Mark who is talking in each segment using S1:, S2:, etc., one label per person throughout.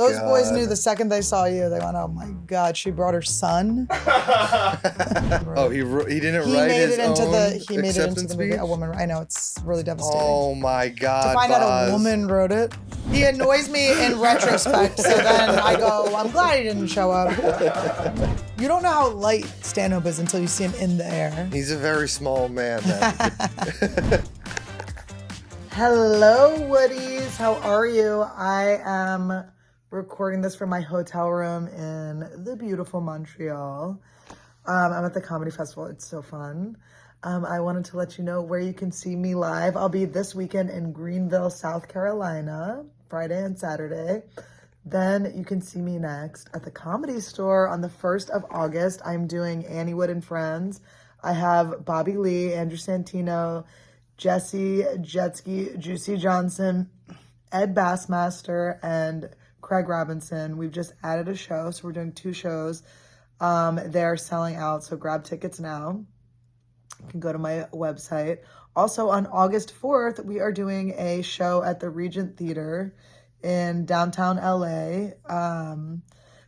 S1: Those boys knew the second they saw you. They went, "Oh my God, she brought her son."
S2: Oh, he didn't write his own
S1: He made it into the movie.
S2: speech?
S1: A woman. I know, it's really devastating.
S2: Oh my God,
S1: to find out a woman wrote it. He annoys me in retrospect. So then I go, I'm glad he didn't show up. You don't know how light stand-up is until you see him in the air.
S2: He's a very small man. Then.
S1: Hello, Woodies. How are you? I am recording this from my hotel room in the beautiful Montreal. I'm at the comedy festival. It's so fun. I wanted to let you know where you can see me live. I'll be this weekend in Greenville, South Carolina, Friday and Saturday. Then you can see me next at the Comedy Store on the 1st of August. I'm doing Anniewood and Friends. I have Bobby Lee, Andrew Santino, Jesse Jetski, Juicy Johnson, Ed Bassmaster, and Craig Robinson. We've just added a show, so we're doing 2 shows. They're selling out, so grab tickets now. You can go to my website. Also, on August 4th, we are doing a show at the Regent Theater in downtown LA.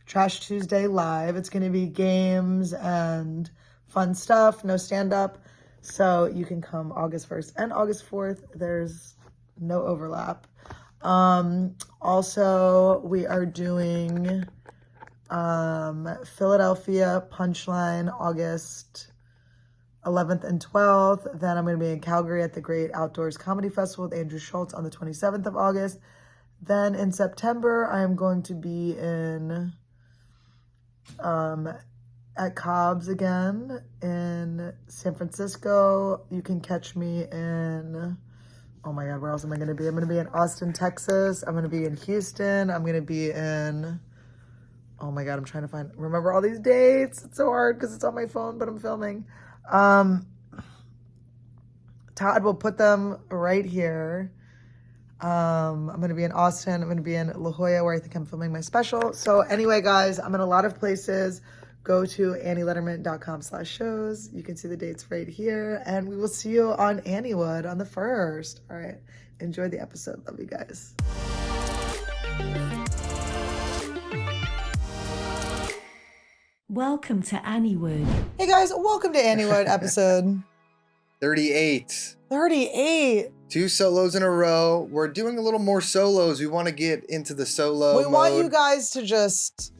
S1: Trash Tuesday Live. It's going to be games and fun stuff, no stand-up. So you can come August 1st and August 4th. There's no overlap. Also, we are doing Philadelphia Punchline August 11th and 12th. Then I'm going to be in Calgary at the Great Outdoors Comedy Festival with Andrew Schultz on the 27th of August. Then in September, I am going to be in at Cobb's again in San Francisco. You can catch me in, oh my God, where else am I going to be? I'm going to be in Austin, Texas. I'm going to be in Houston. I'm going to be in, oh my God, I'm trying to remember all these dates. It's so hard because it's on my phone, but I'm filming. Todd will put them right here. I'm going to be in Austin. I'm going to be in La Jolla, where I think I'm filming my special. So anyway, guys, I'm in a lot of places. Go to annielederman.com/shows. You can see the dates right here. And we will see you on Anniewood on the 1st. All right. Enjoy the episode. Love you guys.
S3: Welcome to Anniewood.
S1: Hey, guys. Welcome to Anniewood episode
S2: 38.
S1: 38.
S2: 2 solos in a row. We're doing a little more solos. We want to get into the solo
S1: We
S2: mode.
S1: want you guys to just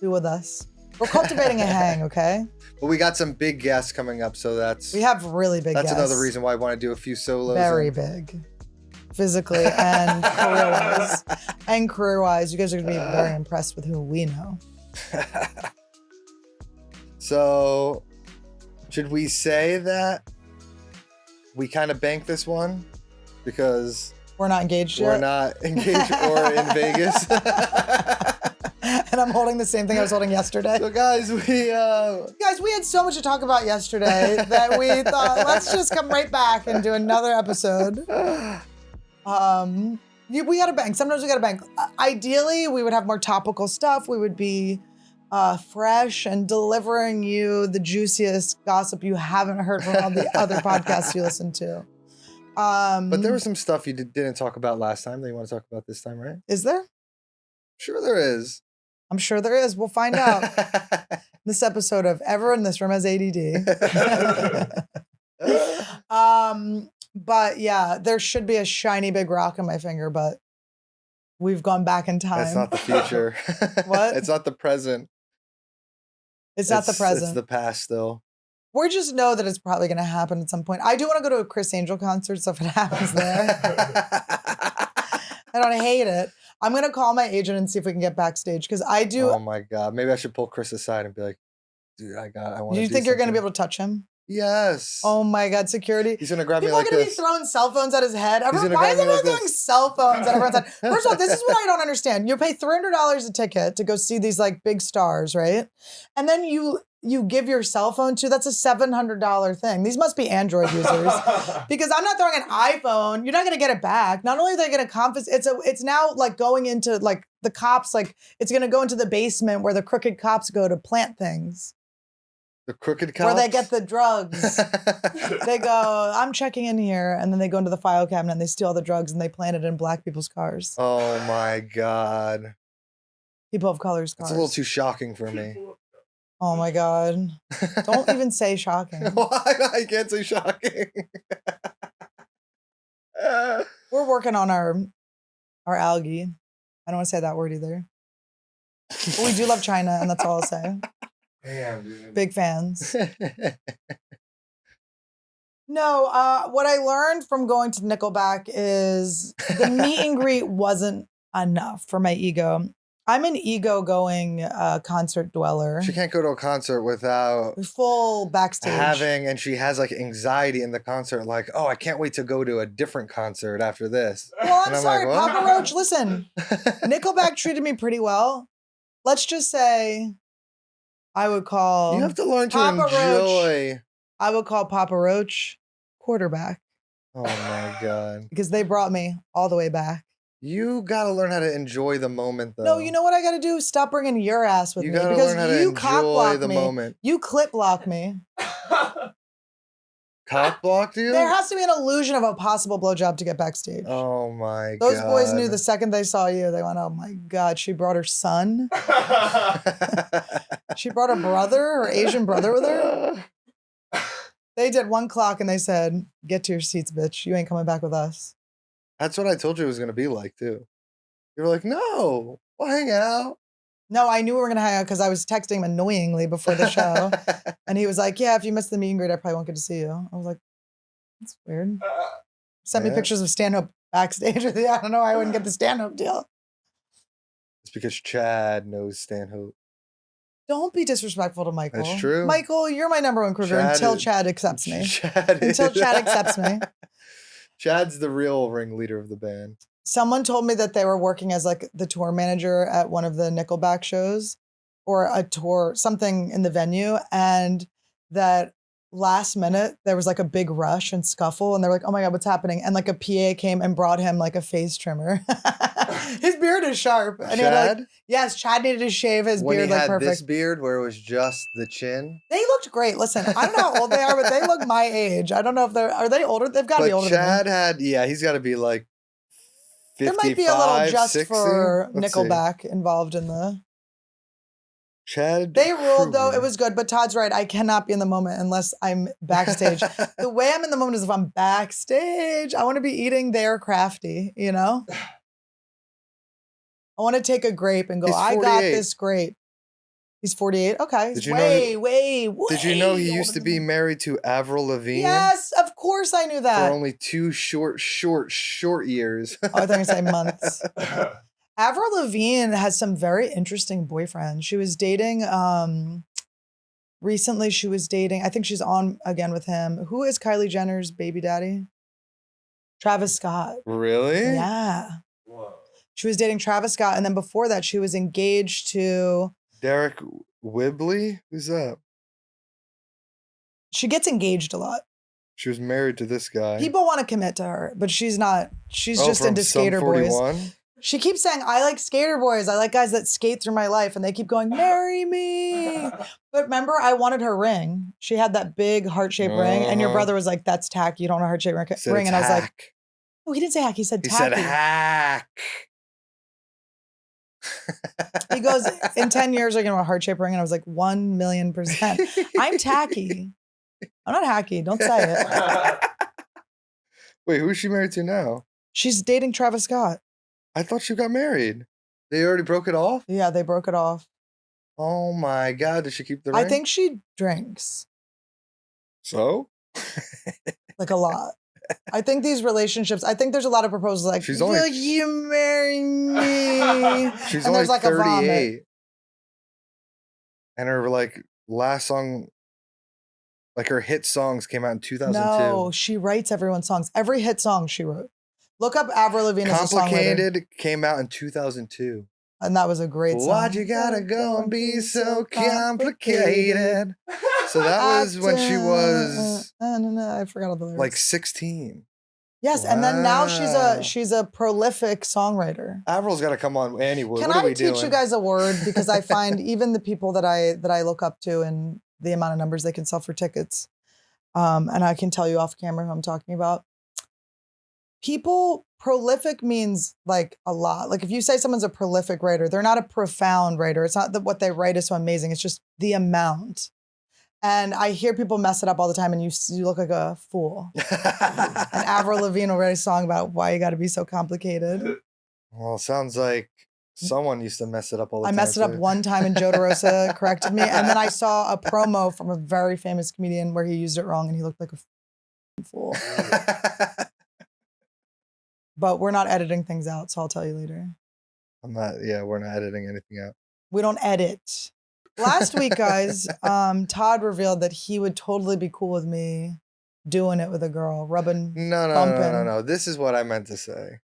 S1: be with us. We're cultivating a hang, okay?
S2: But we got some big guests coming up, so
S1: We have really big guests.
S2: That's another reason why I want to do a few solos.
S1: Very big. Physically and career-wise. And career-wise, you guys are going to be very impressed with who we know.
S2: So, should we say that we kind of bank this one? Because
S1: we're not engaged yet?
S2: We're not engaged or in Vegas.
S1: And I'm holding the same thing I was holding yesterday.
S2: So guys, we
S1: had so much to talk about yesterday that we thought, let's just come right back and do another episode. We gotta bank. Sometimes we gotta bank. Ideally, we would have more topical stuff. We would be fresh and delivering you the juiciest gossip you haven't heard from all the other podcasts you listen to.
S2: But there was some stuff you didn't talk about last time that you want to talk about this time, right?
S1: Is there?
S2: Sure there is.
S1: I'm sure there is. We'll find out. This episode of Everyone in This Room Has ADD. But yeah, there should be a shiny big rock in my finger, but we've gone back in time.
S2: That's not the future.
S1: What?
S2: It's not the present.
S1: It's not the present.
S2: It's the past still.
S1: We just know that it's probably going to happen at some point. I do want to go to a Chris Angel concert, so if it happens there, I don't hate it. I'm going to call my agent and see if we can get backstage because I do.
S2: Oh my God. Maybe I should pull Chris aside and be like, dude, I want to
S1: do you think you're going to be able to touch him?
S2: Yes.
S1: Oh my God, security.
S2: He's going to grab
S1: People
S2: me like
S1: are going to
S2: this.
S1: be throwing cell phones at his head. Why is everyone throwing cell phones at everyone's head? First of all, this is what I don't understand. You pay $300 a ticket to go see these like big stars, right? And then you give your cell phone to, that's a $700 thing. These must be Android users because I'm not throwing an iPhone. You're not going to get it back. Not only are they going to confiscate, it's now like going into like the cops, like it's going to go into the basement where the crooked cops go to plant things.
S2: The crooked cops?
S1: Where they get the drugs. They go, I'm checking in here. And then they go into the file cabinet and they steal the drugs and they plant it in black people's cars.
S2: Oh my God.
S1: People of color's
S2: That's
S1: cars.
S2: a little too shocking for me.
S1: Oh my God. Don't even say shocking.
S2: Why? I can't say shocking.
S1: We're working on our algae. I don't want to say that word either. But we do love China, and that's all I'll say.
S3: Damn, dude.
S1: Big fans. No, what I learned from going to Nickelback is the meet and greet wasn't enough for my ego. I'm an ego-going concert dweller.
S2: She can't go to a concert without
S1: Full backstage.
S2: and she has like anxiety in the concert, like, oh, I can't wait to go to a different concert after this.
S1: Well, I'm
S2: And I'm
S1: sorry,
S2: like, what?
S1: Papa Roach, listen. Nickelback treated me pretty well. Let's just say I would call
S2: You have to learn to
S1: Papa
S2: enjoy.
S1: I would call Papa Roach quarterback
S2: Oh my God.
S1: because they brought me all the way back.
S2: You gotta learn how to enjoy the moment, though.
S1: No, you know what I got to do? Stop bringing your ass with
S2: You
S1: me
S2: gotta
S1: because
S2: learn how to
S1: you cock
S2: enjoy
S1: block
S2: the
S1: me.
S2: moment.
S1: You clip block me.
S2: Cock blocked you?
S1: There has to be an illusion of a possible blowjob to get backstage.
S2: Oh my God.
S1: Those boys knew the second they saw you, they went, oh my God, she brought her son. She brought her brother, her Asian brother with her. They did 1 clock and they said, get to your seats, bitch. You ain't coming back with us.
S2: That's what I told you it was gonna be like too. You were like, no, we'll hang out.
S1: No, I knew we were going to hang out because I was texting him annoyingly before the show. And he was like, yeah, if you miss the meet and greet, I probably won't get to see you. I was like, that's weird. Sent me
S2: Yeah.
S1: pictures of Stanhope backstage. I don't know why I wouldn't get the Stanhope deal.
S2: It's because Chad knows Stanhope.
S1: Don't be disrespectful to Michael.
S2: That's true.
S1: Michael, you're my number one cougar until Chad accepts me. Until Chad accepts me.
S2: Chad's the real ringleader of the band.
S1: Someone told me that they were working as like the tour manager at one of the Nickelback shows or a tour, something in the venue. And that last minute there was like a big rush and scuffle and they're like, oh my God, what's happening? And like a PA came and brought him like a face trimmer. His beard is sharp. And he had, like, yes, Chad needed to shave his
S2: when
S1: beard
S2: he
S1: like
S2: had
S1: perfect.
S2: this beard where it was just the chin.
S1: They looked great. Listen, I don't know how old they are, but they look my age. I don't know if are they older? They've got to be older
S2: Chad
S1: than me.
S2: he's got to be like 55,
S1: There might be a little just
S2: 60.
S1: for
S2: Let's see.
S1: Nickelback involved in the...
S2: Chad.
S1: They ruled though.
S2: Kruger.
S1: It was good, but Todd's right. I cannot be in the moment unless I'm backstage. The way I'm in the moment is if I'm backstage. I want to be eating their crafty, you know? I want to take a grape and go,
S2: He's
S1: I got
S2: 48.
S1: this grape. He's 48? Okay.
S2: Did you
S1: way,
S2: know
S1: way
S2: Did you know he
S1: older
S2: used to
S1: than
S2: be
S1: me.
S2: married to Avril Lavigne?
S1: Yes, of course I knew
S2: For
S1: that.
S2: only 2 short years.
S1: Oh, I thought you were saying months. Avril Lavigne has some very interesting boyfriends. She was dating, recently she was dating, I think she's on again with him. Who is Kylie Jenner's baby daddy? Travis Scott.
S2: Really?
S1: Yeah.
S3: Whoa.
S1: She was dating Travis Scott. And then before that, she was engaged to,
S2: Derek Whibley? Who's that?
S1: she gets engaged a lot.
S2: She was married to this guy.
S1: People want to commit to her, but she's not. She's just
S2: from
S1: into
S2: Sum
S1: skater boys.
S2: 41?
S1: She keeps saying, I like skater boys. I like guys that skate through my life. And they keep going, marry me. But remember, I wanted her ring. She had that big heart-shaped ring. And your
S2: Uh-huh.
S1: brother was like, that's tacky. You don't want a heart-shaped
S2: Said
S1: ring.
S2: it's
S1: And I was like,
S2: hack.
S1: oh, he didn't say hack. He said
S2: He
S1: tacky.
S2: said hack.
S1: He goes, in 10 years, are you going to have a heart-shaped ring? And I was like, 1,000,000%. I'm tacky. I'm not hacky. Don't say it.
S2: Wait, who's she married to now?
S1: She's dating Travis Scott.
S2: I thought she got married. They already broke it off?
S1: Yeah, they broke it off.
S2: Oh my God. Did she keep the ring?
S1: I think she drinks
S2: so.
S1: like a lot. I think these relationships, I think there's a lot of proposals like,
S2: She's only-
S1: will you marry me?
S2: She's
S1: And
S2: only
S1: there's like a
S2: 38.
S1: vomit.
S2: And her like last song, like her hit songs came out in 2002.
S1: No, she writes everyone's songs. Every hit song she wrote. Look up Avril Lavigne as a songwriter.
S2: Complicated came out in 2002.
S1: And that was a great song.
S2: Why'd you gotta go and be so complicated? So that was when she was
S1: I forgot all the lyrics.
S2: like 16.
S1: Yes, and then now
S2: Wow.
S1: she's a prolific songwriter.
S2: Avril's got to come on Anniewood.
S1: Can
S2: What are
S1: I
S2: we
S1: teach
S2: doing?
S1: you guys a word? Because I find even the people that I look up to and the amount of numbers they can sell for tickets, and I can tell you off camera who I'm talking about. prolific means like a lot. Like if you say someone's a prolific writer, they're not a profound writer. It's not that what they write is so amazing. It's just the amount. And I hear people mess it up all the time, and you look like a fool. And Avril Lavigne will write a song about why you got to be so complicated.
S2: Well, it sounds like someone used to mess it up all the time.
S1: I messed it up one time, and Joe DeRosa corrected me. And then I saw a promo from a very famous comedian where he used it wrong, and he looked like a fool. But we're not editing things out, so I'll tell you later.
S2: We're not editing anything out.
S1: We don't edit. Last week, guys, Todd revealed that he would totally be cool with me doing it with a girl, rubbing, bumping.
S2: No. This is what I meant to say.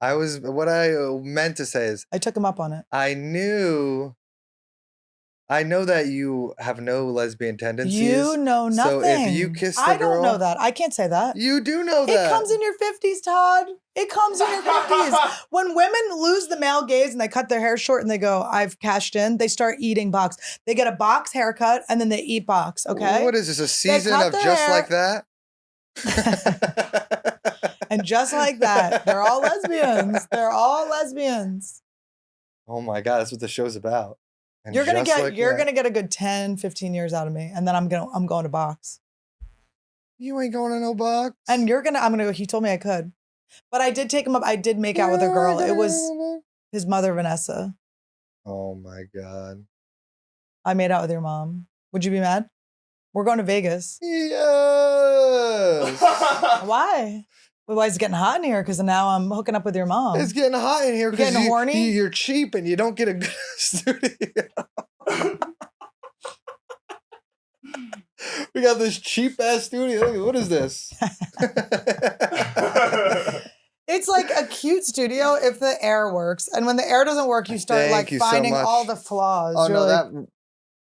S2: What I meant to say is
S1: I took him up on it.
S2: I know that you have no lesbian tendencies.
S1: You know nothing.
S2: So if you kiss the girl,
S1: I don't know that. I can't say that.
S2: You do know that.
S1: It comes in your 50s, Todd. It comes in your 50s. When women lose the male gaze and they cut their hair short and they go, I've cashed in, they start eating box. They get a box haircut and then they eat box, okay?
S2: What is this, a season of Just hair. Like That?
S1: And just like that, they're all lesbians. They're all lesbians.
S2: Oh my God, that's what the show's about. And
S1: you're gonna get a good 10, 15 years out of me, and then I'm going to box.
S2: You ain't going to no box.
S1: And I'm gonna go. He told me I could, but I did take him up. I did make out with a girl. It was his mother, Vanessa.
S2: Oh my God.
S1: I made out with your mom. Would you be mad? We're going to Vegas.
S2: Yes.
S1: Why? Well, it's getting hot in here because now I'm hooking up with your mom.
S2: It's getting hot in here because
S1: horny.
S2: You're cheap and you don't get a good studio. We got this cheap ass studio. What is this?
S1: It's like a cute studio if the air works, and when the air doesn't work, you start finding all the flaws.
S2: Oh no,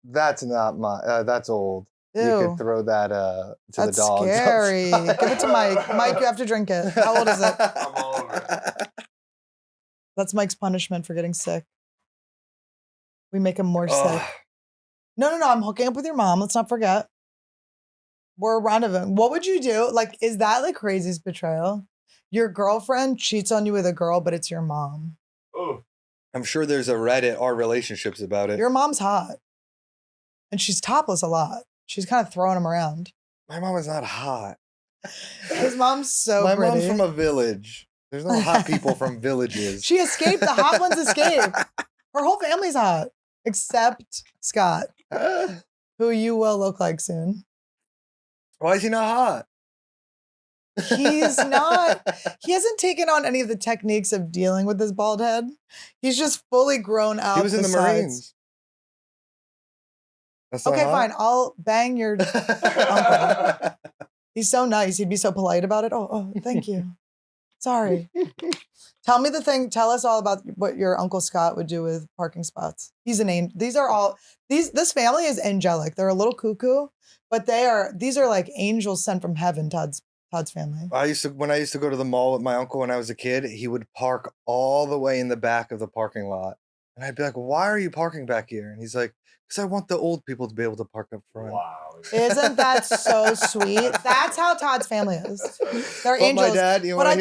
S2: that's not my. That's old.
S1: Ew.
S2: You could throw that to the dogs.
S1: That's scary. Give it to Mike. Mike, you have to drink it. How old is it?
S3: I'm all over it.
S1: That's Mike's punishment for getting sick. We make him more sick. No. I'm hooking up with your mom. Let's not forget. We're rendezvousing. What would you do? Like, is that like craziest betrayal? Your girlfriend cheats on you with a girl, but it's your mom.
S3: Oh.
S2: I'm sure there's a Reddit Our Relationships about it.
S1: Your mom's hot. And she's topless a lot. She's kind of throwing him around.
S2: My mom is not hot.
S1: His mom's so
S2: My
S1: pretty.
S2: mom's from a village. There's no hot people from villages.
S1: She escaped. The hot ones escaped. Her whole family's hot. Except Scott, who you will look like soon.
S2: Why is he not hot?
S1: He's not. He hasn't taken on any of the techniques of dealing with his bald head. He's just fully grown out.
S2: He was in the Marines.
S1: Okay, fine. I'll bang your uncle. He's so nice. He'd be so polite about it. Oh, thank you. Sorry. Tell me the thing. Tell us all about what your Uncle Scott would do with parking spots. He's an angel. This family is angelic. They're a little cuckoo, but these are like angels sent from heaven, Todd's family.
S2: When I used to go to the mall with my uncle when I was a kid, he would park all the way in the back of the parking lot. And I'd be like, why are you parking back here? And he's like, because I want the old people to be able to park up front.
S3: Wow.
S1: Isn't that so sweet? That's how Todd's family is. They're angels.
S2: My dad,
S1: but I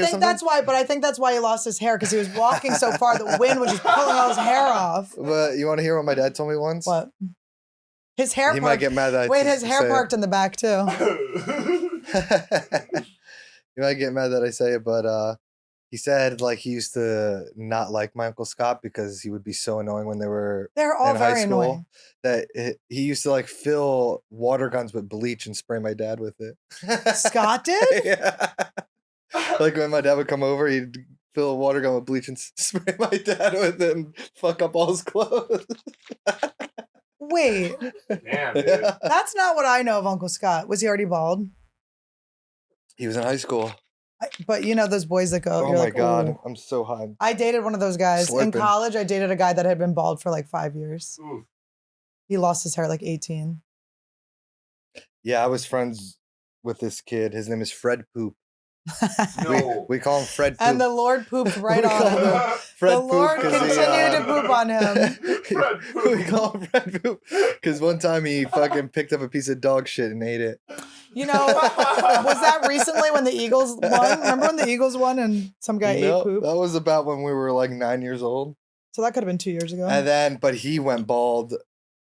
S1: think that's why he lost his hair, because he was walking so far the wind was just pulling all his hair off.
S2: But you want to hear what my dad told me once?
S1: What? His hair
S2: He
S1: parked.
S2: might get mad that
S1: his hair parked in the back too.
S2: You might get mad that I say it, but he said like he used to not like my Uncle Scott because he would be so annoying when they're
S1: all
S2: in
S1: very
S2: high school
S1: annoying.
S2: that he used to like fill water guns with bleach and spray my dad with it.
S1: Scott did?
S2: Yeah. Like when my dad would come over, he'd fill a water gun with bleach and spray my dad with it and fuck up all his clothes.
S1: Wait.
S3: Damn, dude.
S2: Yeah.
S1: That's not what I know of Uncle Scott. Was he already bald?
S2: He was in high school.
S1: But you know those boys that go.
S2: Oh my God,
S1: ooh.
S2: I'm so hot.
S1: I dated one of those guys in
S2: Slurping.
S1: college. I dated a guy that had been bald for like 5 years.
S3: Ooh.
S1: He lost his hair like 18.
S2: Yeah, I was friends with this kid. His name is Fred Poop.
S3: No.
S2: We call him Fred Poop.
S1: And the Lord pooped right
S2: We
S1: on
S2: call
S1: him.
S2: him Fred
S1: The
S2: Poop
S1: Lord
S2: 'cause he,
S1: continued to poop on him.
S3: Fred Poop.
S2: We call him Fred Poop because one time he fucking picked up a piece of dog shit and ate it.
S1: You know, was that recently when the Eagles won? Remember when the Eagles won and some guy ate
S2: No,
S1: poop?
S2: that was about when we were like 9 years old.
S1: So that could have been 2 years ago.
S2: And then, but he went bald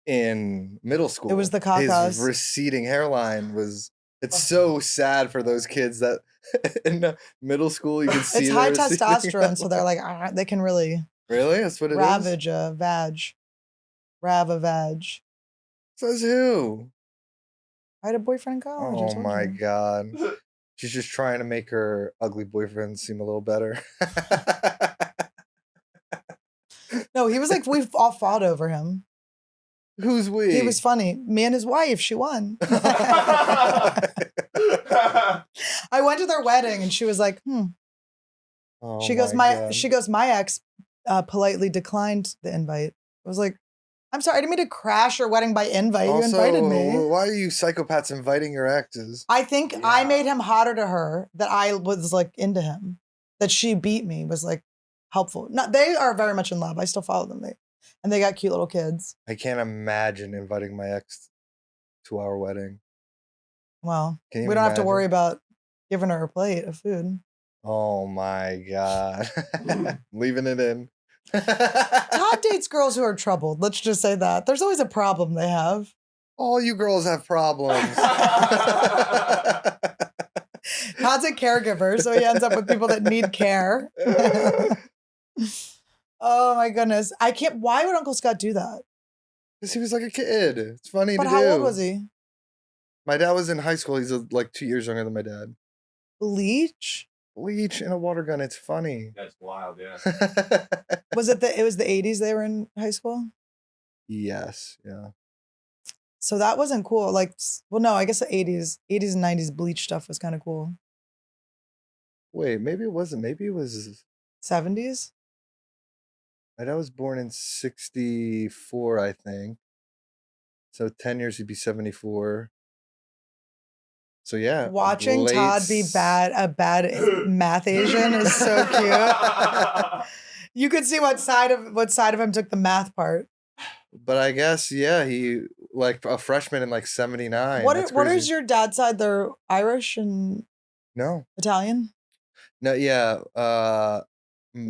S2: in middle school.
S1: It was the cacas.
S2: His receding hairline was. It's so sad for those kids that in middle school you can see.
S1: It's
S2: their
S1: high
S2: receding
S1: testosterone, so they're
S2: hairline.
S1: like, they can really
S2: Really? That's what it is.
S1: ravage a vag. Rav a vag.
S2: Says who?
S1: I had a boyfriend in college. I
S2: Oh
S1: told
S2: my
S1: you.
S2: god. She's just trying to make her ugly boyfriend seem a little better.
S1: No, he was like, we all fought over him.
S2: Who's we?
S1: He was funny. Me and his wife, she won. I went to their wedding and she was like,
S2: Oh
S1: She goes,
S2: God.
S1: my ex politely declined the invite. I was like, I'm sorry, I didn't mean to crash your wedding by invite. You invited me.
S2: Why are you psychopaths inviting your exes?
S1: I think I
S3: Yeah.
S1: made him hotter to her, that I was like into him. That she beat me was like helpful. No, they are very much in love. I still follow them. And they got cute little kids.
S2: I can't imagine inviting my ex to our wedding.
S1: Well,
S2: Can
S1: we
S2: you
S1: don't have to worry
S2: imagine?
S1: about giving her a plate of food.
S2: Oh my god. Leaving it in.
S1: Todd dates girls who are troubled. Let's just say that. There's always a problem they have.
S2: All you girls have problems.
S1: Todd's a caregiver, so he ends up with people that need care. Oh my goodness. I can't. Why would Uncle Scott do that?
S2: Because he was like a kid. It's funny
S1: But
S2: to
S1: how
S2: do.
S1: old was he?
S2: My dad was in high school. He's like 2 years younger than my dad.
S1: Bleach?
S2: Bleach and a water gun. It's funny.
S3: That's wild, yeah.
S1: Was it it was the 80s they were in high school?
S2: Yes. Yeah.
S1: So that wasn't cool. Like, well, no, I guess the 80s and 90s bleach stuff was kind of cool.
S2: Wait, maybe it wasn't. Maybe it was.
S1: 70s?
S2: My dad was born in 64, I think. So 10 years, he'd be 74. So yeah.
S1: Watching
S2: late
S1: Todd be a bad math Asian is so cute. You could see what side of him took the math part.
S2: But I guess, yeah, he like a freshman in like 79.
S1: What
S2: That's
S1: is
S2: crazy.
S1: your dad's side? They're Irish and
S2: No.
S1: Italian?
S2: No, yeah.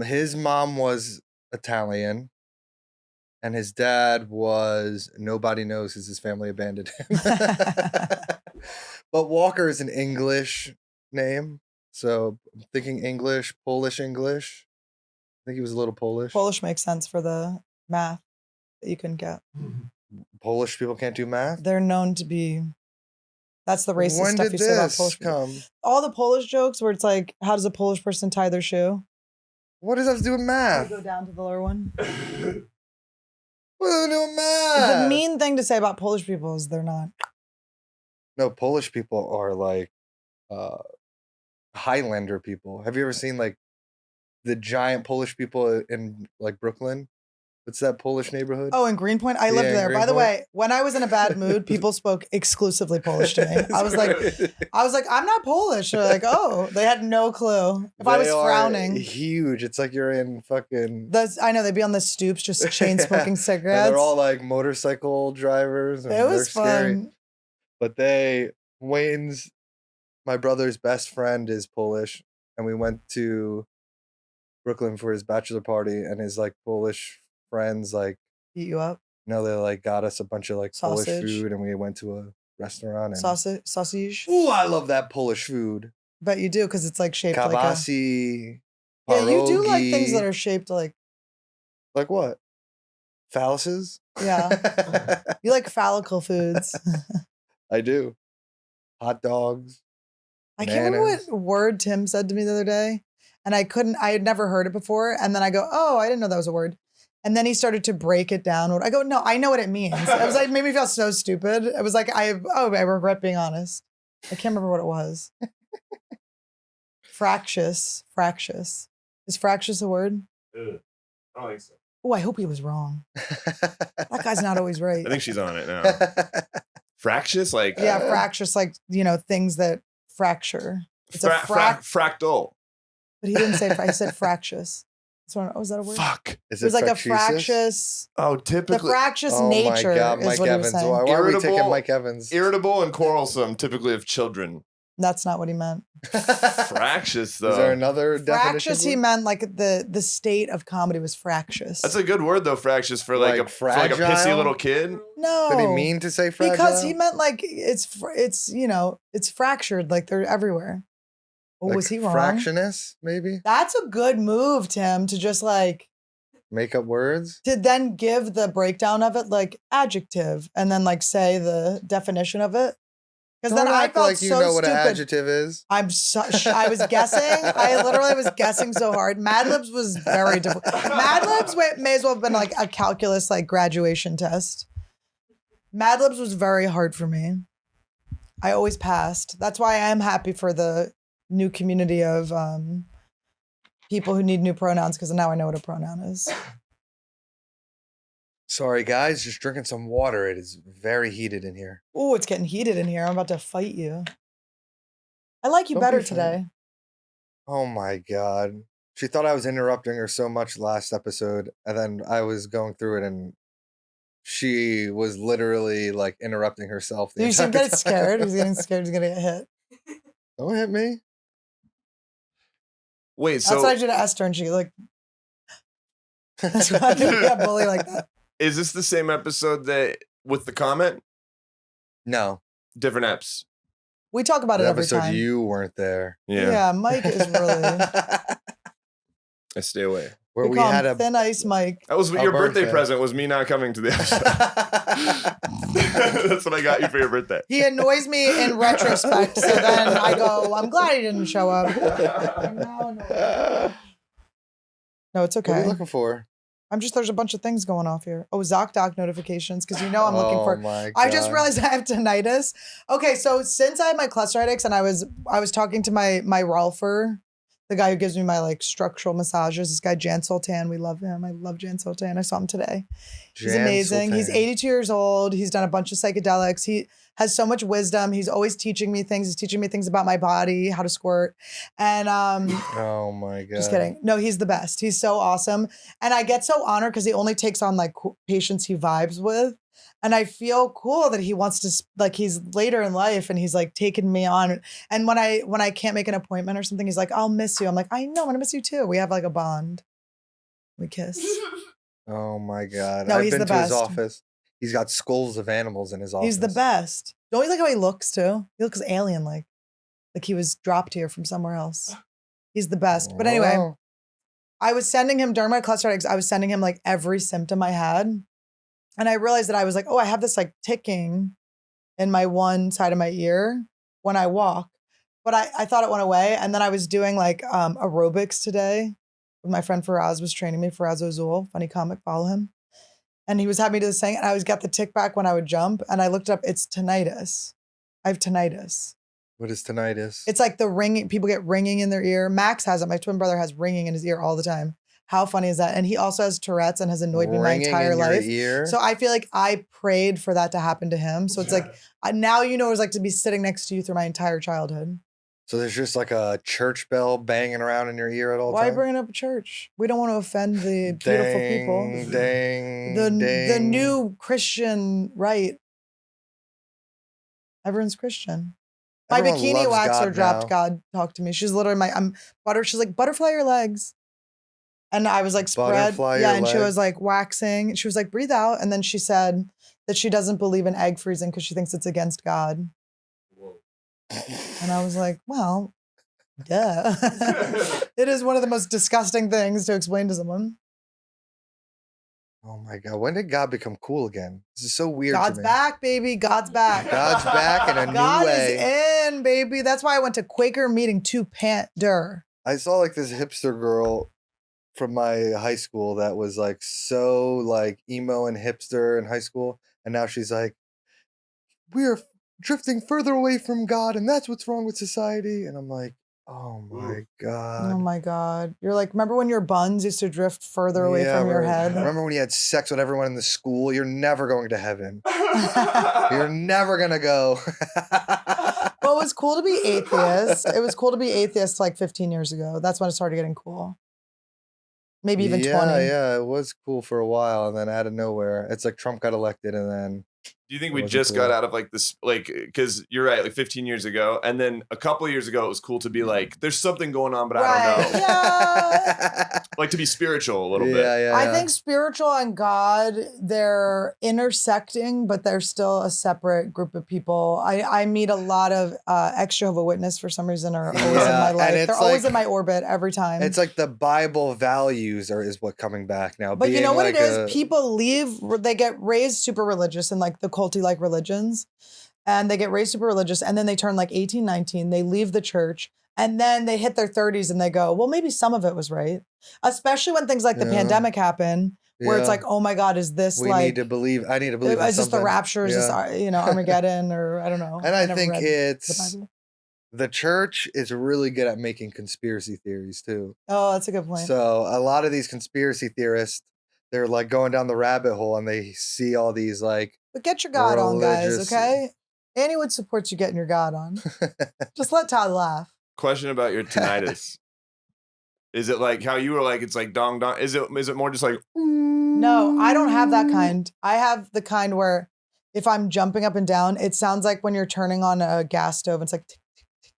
S2: His mom was Italian. And his dad was nobody knows because his family abandoned him. But Walker is an English name. So I'm thinking English, Polish English. I think he was a little Polish.
S1: Polish makes sense for the math that you couldn't get.
S2: Polish people can't do math?
S1: They're known to be. That's the racist
S2: When
S1: stuff
S2: did
S1: you say about
S2: this
S1: Polish people.
S2: come?
S1: All the Polish jokes where it's like, how does a Polish person tie their shoe?
S2: What does that have to do with math?
S1: Go down to the lower one.
S2: What does that have to do with math?
S1: The mean thing to say about Polish people is they're not.
S2: No, Polish people are like Highlander people. Have you ever seen like the giant Polish people in like Brooklyn? What's that Polish neighborhood?
S1: Oh, in Greenpoint? I lived
S2: Yeah, in
S1: there. By the
S2: Greenpoint.
S1: way, when I was in a bad mood, people spoke exclusively Polish to me. I was like, I'm not Polish. They're like, oh, they had no clue. If I was
S2: They are
S1: frowning.
S2: huge. It's like you're in fucking.
S1: I know they'd be on the stoops just chain smoking
S2: And
S1: cigarettes.
S2: they're all like motorcycle drivers. And
S1: It was
S2: they're scary.
S1: fun.
S2: But Wayne's, my brother's best friend is Polish, and we went to Brooklyn for his bachelor party, and his like Polish friends like,
S1: Eat you up.
S2: they like got us a bunch of like Polish
S1: Sausage.
S2: food, and we went to a restaurant. And
S1: Sausage.
S2: ooh, I love that Polish food.
S1: But you do because it's like shaped like a.
S2: Kawasi,
S1: Yeah, you do like things that
S2: pierogi.
S1: are shaped like.
S2: Like what? Phalluses?
S1: Yeah. You like phallical foods.
S2: I do. Hot dogs.
S1: I can't remember
S2: Bananas.
S1: what word Tim said to me the other day. And I had never heard it before. And then I go, oh, I didn't know that was a word. And then he started to break it down. I go, no, I know what it means. I was like, made me feel so stupid. It was like, I regret being honest. I can't remember what it was. Fractious. Is fractious a word?
S3: Ugh, I don't think so.
S1: Oh, I hope he was wrong. That guy's not always right.
S4: I think she's on it now. Fractious, like
S1: Yeah, fractious, like, things that fracture. It's a
S4: fractal.
S1: But he didn't say he said fractious. So, is that a word?
S4: Fuck.
S2: Is
S1: It was like a
S2: fractious?
S1: fractious.
S4: Oh,
S1: The
S4: typically
S1: fractious
S2: Oh
S1: nature
S2: my God,
S1: is
S2: Mike
S1: what he
S2: Evans.
S1: was saying.
S2: Why are we
S4: Irritable-
S2: taking Mike Evans?
S4: irritable and quarrelsome, typically of children.
S1: That's not what he meant.
S4: Fractious, though.
S2: Is there another definition?
S1: Fractious, he meant like the state of comedy was fractious.
S4: That's a good word, though, fractious, for like,
S2: Like
S4: for like a pissy
S2: fragile?
S4: little kid.
S1: no.
S2: Did he mean to say fragile?
S1: Because he meant like it's you know, it's fractured, like they're everywhere. Oh,
S2: Like
S1: was he wrong?
S2: Fractionist, maybe?
S1: That's a good move, Tim, to just like
S2: Make up words?
S1: to then give the breakdown of it like adjective and then like say the definition of it. Because
S2: Don't
S1: then I
S2: act
S1: felt
S2: like you
S1: so
S2: know what
S1: stupid.
S2: an adjective is.
S1: I was guessing. I literally was guessing so hard. Mad Libs was very difficult. Mad Libs may as well have been like a calculus like graduation test. Mad Libs was very hard for me. I always passed. That's why I am happy for the new community of people who need new pronouns because now I know what a pronoun is.
S2: Sorry, guys, just drinking some water. It is very heated in here.
S1: Oh, it's getting heated in here. I'm about to fight you. I like you
S2: Don't
S1: better
S2: be funny.
S1: today.
S2: Oh my God. She thought I was interrupting her so much last episode, and then I was going through it, and she was literally like interrupting herself. The
S1: You should
S2: entire
S1: get
S2: time.
S1: scared. He's getting scared. He's gonna get hit.
S2: Don't hit me.
S4: Wait,
S1: That's
S4: so
S1: what I did to Esther, and she like. That's why I didn't be a bully like that.
S4: is this the same episode that with the comment?
S2: No.
S4: Different eps.
S1: We talk about
S2: The
S1: it every
S2: episode
S1: time.
S2: you weren't there.
S1: Yeah, Mike is really.
S4: I stay away.
S2: Where
S1: We
S2: we
S1: call
S2: had
S1: him
S2: a
S1: Thin Ice Mike.
S4: That was
S2: Our
S4: your birthday
S2: birthday.
S4: present. Was me not coming to the episode. That's what I got you for your birthday.
S1: He annoys me in retrospect, so then I go, I'm glad he didn't show up. No, it's
S2: What are
S1: okay.
S2: you looking for?
S1: There's a bunch of things going off here. Oh, ZocDoc notifications, because you know I'm looking for.
S2: My
S1: I just
S2: God.
S1: realized I have tinnitus. Okay, so since I had my cluster and I was talking to my Rolfer, the guy who gives me my like structural massages, this guy Jan Sultan, we love him. I love Jan Sultan. I saw him today. He's
S2: Jan
S1: amazing. He's
S2: Sultan.
S1: 82 years old. He's done a bunch of psychedelics. He has so much wisdom. He's always teaching me things. He's teaching me things about my body, how to squirt. And
S2: Oh my God.
S1: just kidding. No, he's the best. He's so awesome. And I get so honored because he only takes on like patients he vibes with. And I feel cool that he wants to, like, he's later in life and he's like taking me on. And when I can't make an appointment or something, he's like, I'll miss you. I'm like, I know, I'm gonna miss you too. We have like a bond. We kiss.
S2: Oh my God.
S1: No,
S2: I've
S1: he's
S2: been
S1: the
S2: to his
S1: best.
S2: office. He's got skulls of animals in his office.
S1: He's the best. Don't you like how he looks too? He looks alien like he was dropped here from somewhere else. He's the best. But anyway,
S2: Wow.
S1: I was sending him during my cluster headaches, I was sending him like every symptom I had. And I realized that I was like, oh, I have this like ticking in my one side of my ear when I walk. But I thought it went away. And then I was doing like aerobics today. My friend Faraz was training me, Faraz Ozul, funny comic, follow him. And he was having me do this thing. And I always got the tick back when I would jump. And I looked it up, it's tinnitus. I have tinnitus.
S2: What is tinnitus?
S1: It's like the ringing, people get ringing in their ear. Max has it. My twin brother has ringing in his ear all the time. How funny is that? And he also has Tourette's and has annoyed me my
S2: Ringing
S1: entire
S2: in your
S1: life.
S2: ear?
S1: So I feel like I prayed for that to happen to him. So it's like, now you know what it's like to be sitting next to you through my entire childhood.
S2: So there's just like a church bell banging around in your ear at all
S1: Why
S2: times?
S1: bring up a church? We don't want to offend the beautiful people.
S2: Dang,
S1: The new Christian right. Everyone's Christian. My
S2: Everyone
S1: bikini
S2: loves
S1: waxer
S2: God
S1: dropped
S2: now.
S1: God talked to me. She's literally she's like, butterfly your legs. And I was like, spread.
S2: Butterfly
S1: Yeah,
S2: your
S1: and she
S2: legs.
S1: was like waxing. She was like, breathe out. And then she said that she doesn't believe in egg freezing because she thinks it's against God. And I was like, well, duh. It is one of the most disgusting things to explain to someone.
S2: Oh my God. When did God become cool again? This is so weird
S1: God's
S2: to me.
S1: back, baby. God's back.
S2: God's back in a
S1: God
S2: new way.
S1: is in, baby. That's why I went to Quaker meeting to Pander.
S2: I saw like this hipster girl from my high school that was like so like emo and hipster in high school. And now she's like, we're drifting further away from God and that's what's wrong with society. And I'm like, oh my God.
S1: Oh my God. You're like, remember when your buns used to drift further away
S2: Yeah,
S1: from your
S2: right.
S1: head?
S2: Remember when you had sex with everyone in the school? You're never going to heaven. You're never going to go.
S1: What was cool to be atheist. It was cool to be atheist like 15 years ago. That's when it started getting cool. Maybe even 20.
S2: Yeah, it was cool for a while, and then out of nowhere, it's like Trump got elected, and then
S4: Do you think
S2: It
S4: we
S2: wasn't
S4: just got
S2: cool.
S4: out of like this, like, because you're right, like 15 years ago, and then a couple of years ago, it was cool to be like, there's something going on, but I don't know.
S1: Yeah.
S4: Like to be spiritual a little bit.
S2: Yeah.
S1: I think spiritual and God, they're intersecting, but they're still a separate group of people. I meet a lot of ex-Jehovah's Witness for some reason are always in
S2: Yeah,
S1: my
S2: and
S1: life.
S2: it's
S1: They're always
S2: like-
S1: in my orbit every time.
S2: it's like the Bible values is what coming back now.
S1: But you
S2: being
S1: know what
S2: like
S1: it is? People leave, they get raised super religious in like the culty-like religions. And they get raised super religious. And then they turn like 18, 19. They leave the church. And then they hit their 30s and they go, well, maybe some of it was right. Especially when things like the
S2: Yeah.
S1: pandemic happen, where it's
S2: Yeah.
S1: like, oh my God, is this
S2: we
S1: like,
S2: need to believe. I need to believe. in
S1: is this the
S2: something.
S1: rapture? Is
S2: Yeah.
S1: this, Armageddon or I don't know.
S2: And I
S1: never
S2: think
S1: read
S2: it's
S1: the Bible.
S2: the church is really good at making conspiracy theories too.
S1: Oh, that's a good point.
S2: So a lot of these conspiracy theorists, they're like going down the rabbit hole and they see all these like
S1: But get your God on, guys,
S2: religious-
S1: okay? Anniewood supports you getting your God on. Just let Todd laugh.
S4: Question about your tinnitus. Is it like how you were like, it's like dong dong? Is it more just like,
S1: No, I don't have that kind. I have the kind where if I'm jumping up and down, it sounds like when you're turning on a gas stove. It's like, tick, tick.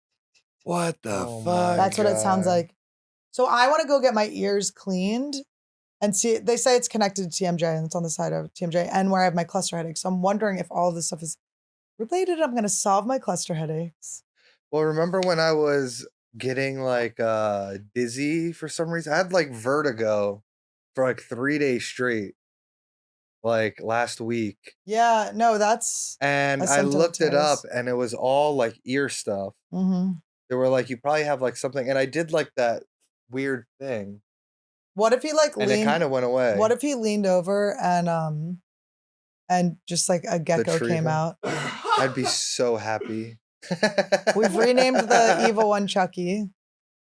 S4: what the
S2: Oh
S4: fuck?
S2: my
S1: That's what it sounds
S2: God.
S1: like. So I want to go get my ears cleaned and see. They say it's connected to TMJ and it's on the side of TMJ and where I have my cluster headaches. So I'm wondering if all of this stuff is related. I'm going to solve my cluster headaches.
S2: Well, remember when I was getting like dizzy for some reason? I had like vertigo for like 3 days straight, like last week.
S1: Yeah, no, that's.
S2: And
S1: A
S2: I
S1: symptom of
S2: looked it up
S1: tinnitus.
S2: and it was all like ear stuff.
S1: Mm-hmm.
S2: They were like, you probably have like something. And I did like that weird thing.
S1: What if he like
S2: And it kind of went away.
S1: What if he leaned over and just like a gecko
S2: tree
S1: came
S2: thing?
S1: out?
S2: I'd be so happy.
S1: We've renamed the evil one Chucky.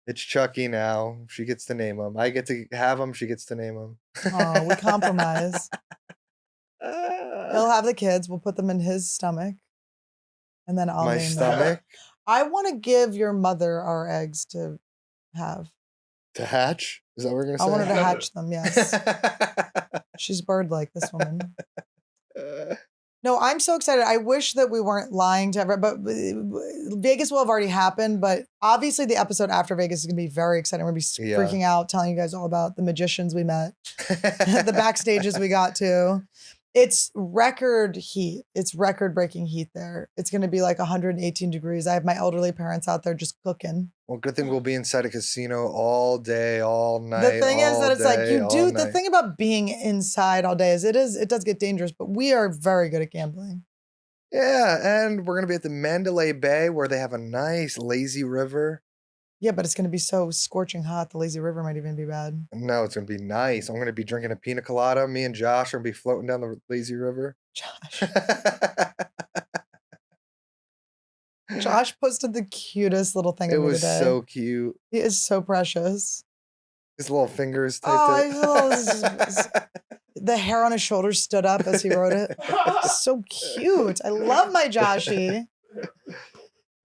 S2: It's Chucky now. She gets to name him. I get to have him. She gets to name him.
S1: Oh, we compromise. He'll have the kids. We'll put them in his stomach. And then I'll
S2: My
S1: name them.
S2: stomach
S1: I want to give your mother our eggs to have.
S2: to hatch. Is that what we're gonna say?
S1: I want her to hatch them, yes. She's bird-like, this woman. No, I'm so excited. I wish that we weren't lying to everyone, but Vegas will have already happened. But obviously, the episode after Vegas is going to be very exciting. We're going to be
S2: Yeah.
S1: freaking out, telling you guys all about the magicians we met, the backstages we got to. It's record heat. It's record-breaking heat there. It's going to be like 118 degrees. I have my elderly parents out there just cooking.
S2: Well, good thing we'll be inside a casino all day, all night.
S1: The thing is
S2: all
S1: that it's like
S2: day,
S1: you
S2: all
S1: do. The
S2: night.
S1: thing about being inside all day is it does get dangerous, but we are very good at gambling.
S2: Yeah, and we're gonna be at the Mandalay Bay where they have a nice lazy river.
S1: Yeah, but it's going to be so scorching hot. The lazy river might even be bad.
S2: No, it's gonna be nice. I'm gonna be drinking a pina colada. Me and Josh are gonna be floating down the lazy river.
S1: Josh. Josh posted the cutest little thing
S2: It
S1: of me
S2: was
S1: today.
S2: so cute.
S1: He is so precious.
S2: His little fingers typed
S1: Oh,
S2: it.
S1: The hair on his shoulders stood up as he wrote it. So cute. I love my Joshy.